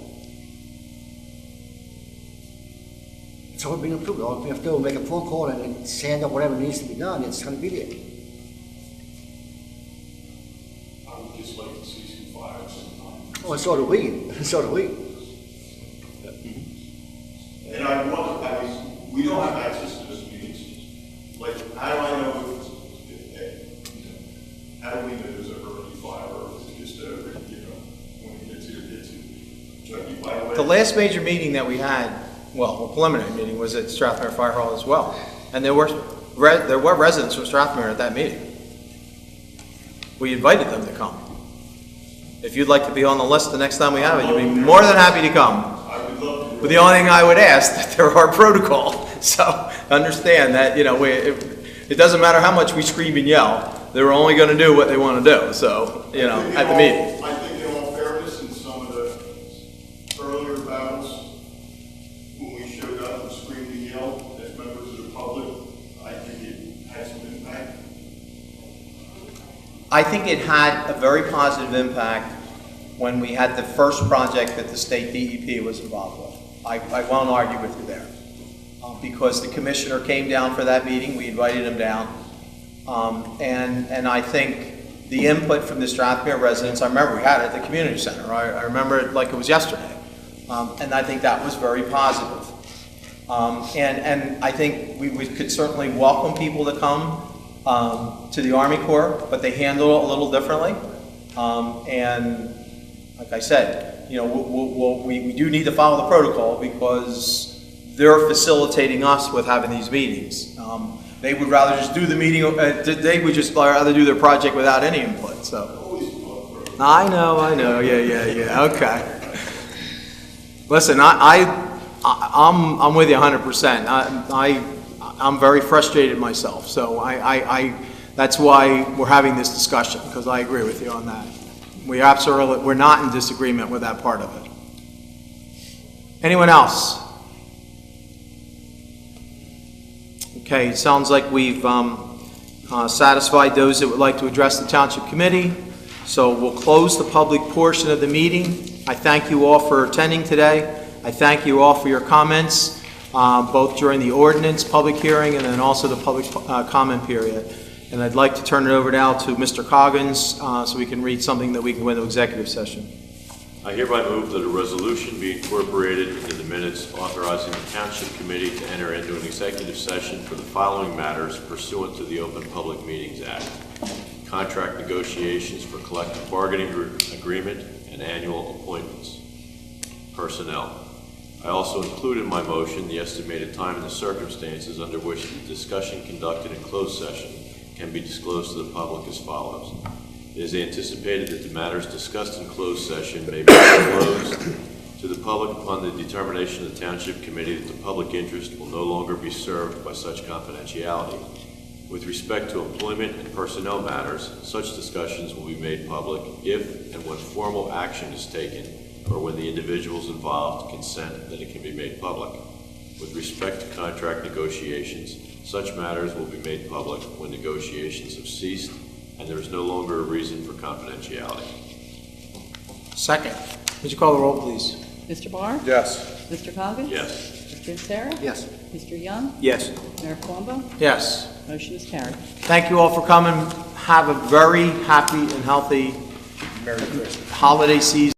[SPEAKER 8] It's all been approved. All we have to do is make a phone call and then sand up whatever needs to be done. It's going to be there.
[SPEAKER 14] I would just like to see some fires sometime.
[SPEAKER 8] Oh, so do we. So do we.
[SPEAKER 14] And we don't have access to those meetings. Like, how do I know how do we know there's a early fire, or is it just when it gets here, it gets here? By the way,
[SPEAKER 1] The last major meeting that we had, well, a preliminary meeting, was at Strathmere Fire Hall as well. And there were residents from Strathmere at that meeting. We invited them to come. If you'd like to be on the list the next time we have it, you'd be more than happy to come.
[SPEAKER 14] I would love to.
[SPEAKER 1] But the only thing I would ask, that there are protocol. So understand that, it doesn't matter how much we scream and yell, they're only going to do what they want to do. So, at the meeting.
[SPEAKER 14] I think in all fairness, in some of the earlier battles, when we showed up and screamed and yelled as members of the public, I think it had some impact.
[SPEAKER 1] I think it had a very positive impact when we had the first project that the state DEP was involved with. I won't argue with you there. Because the commissioner came down for that meeting, we invited him down. And I think the input from the Strathmere residents, I remember we had it at the community center. I remember it like it was yesterday. And I think that was very positive. And I think we could certainly welcome people to come to the Army Corps, but they handle it a little differently. And like I said, we do need to follow the protocol because they're facilitating us with having these meetings. They would rather just do the meeting, they would just rather do their project without any input, so. I know, yeah, okay. Listen, I'm with you 100%. I'm very frustrated myself, so that's why we're having this discussion, because I agree with you on that. We're not in disagreement with that part of it. Anyone else? Okay, it sounds like we've satisfied those that would like to address the Township Committee. So we'll close the public portion of the meeting. I thank you all for attending today. I thank you all for your comments, both during the ordinance public hearing and then also the public comment period. And I'd like to turn it over now to Mr. Coggins so we can read something that we can go into executive session.
[SPEAKER 6] I hereby move that a resolution be incorporated into the minutes authorizing the Township Committee to enter into an executive session for the following matters pursuant to the Open Public Meetings Act: contract negotiations for collective bargaining agreement and annual appointments. Personnel. I also include in my motion the estimated time and the circumstances under which the discussion conducted in closed session can be disclosed to the public as follows. It is anticipated that the matters discussed in closed session may be disclosed to the public upon the determination of the Township Committee that the public interest will no longer be served by such confidentiality. With respect to employment and personnel matters, such discussions will be made public if and when formal action is taken or when the individuals involved consent that it can be made public. With respect to contract negotiations, such matters will be made public when negotiations have ceased and there is no longer a reason for confidentiality.
[SPEAKER 1] Second. Would you call the roll, please?
[SPEAKER 2] Mr. Barr?
[SPEAKER 9] Yes.
[SPEAKER 2] Mr. Coggins?
[SPEAKER 6] Yes.
[SPEAKER 2] Mr. Sarah?
[SPEAKER 8] Yes.
[SPEAKER 2] Mr. Young?
[SPEAKER 7] Yes.
[SPEAKER 2] Mayor Colombo?
[SPEAKER 1] Yes.
[SPEAKER 2] Motion is carried.
[SPEAKER 1] Thank you all for coming. Have a very happy and healthy
[SPEAKER 9] Merry Christmas.
[SPEAKER 1] holiday season.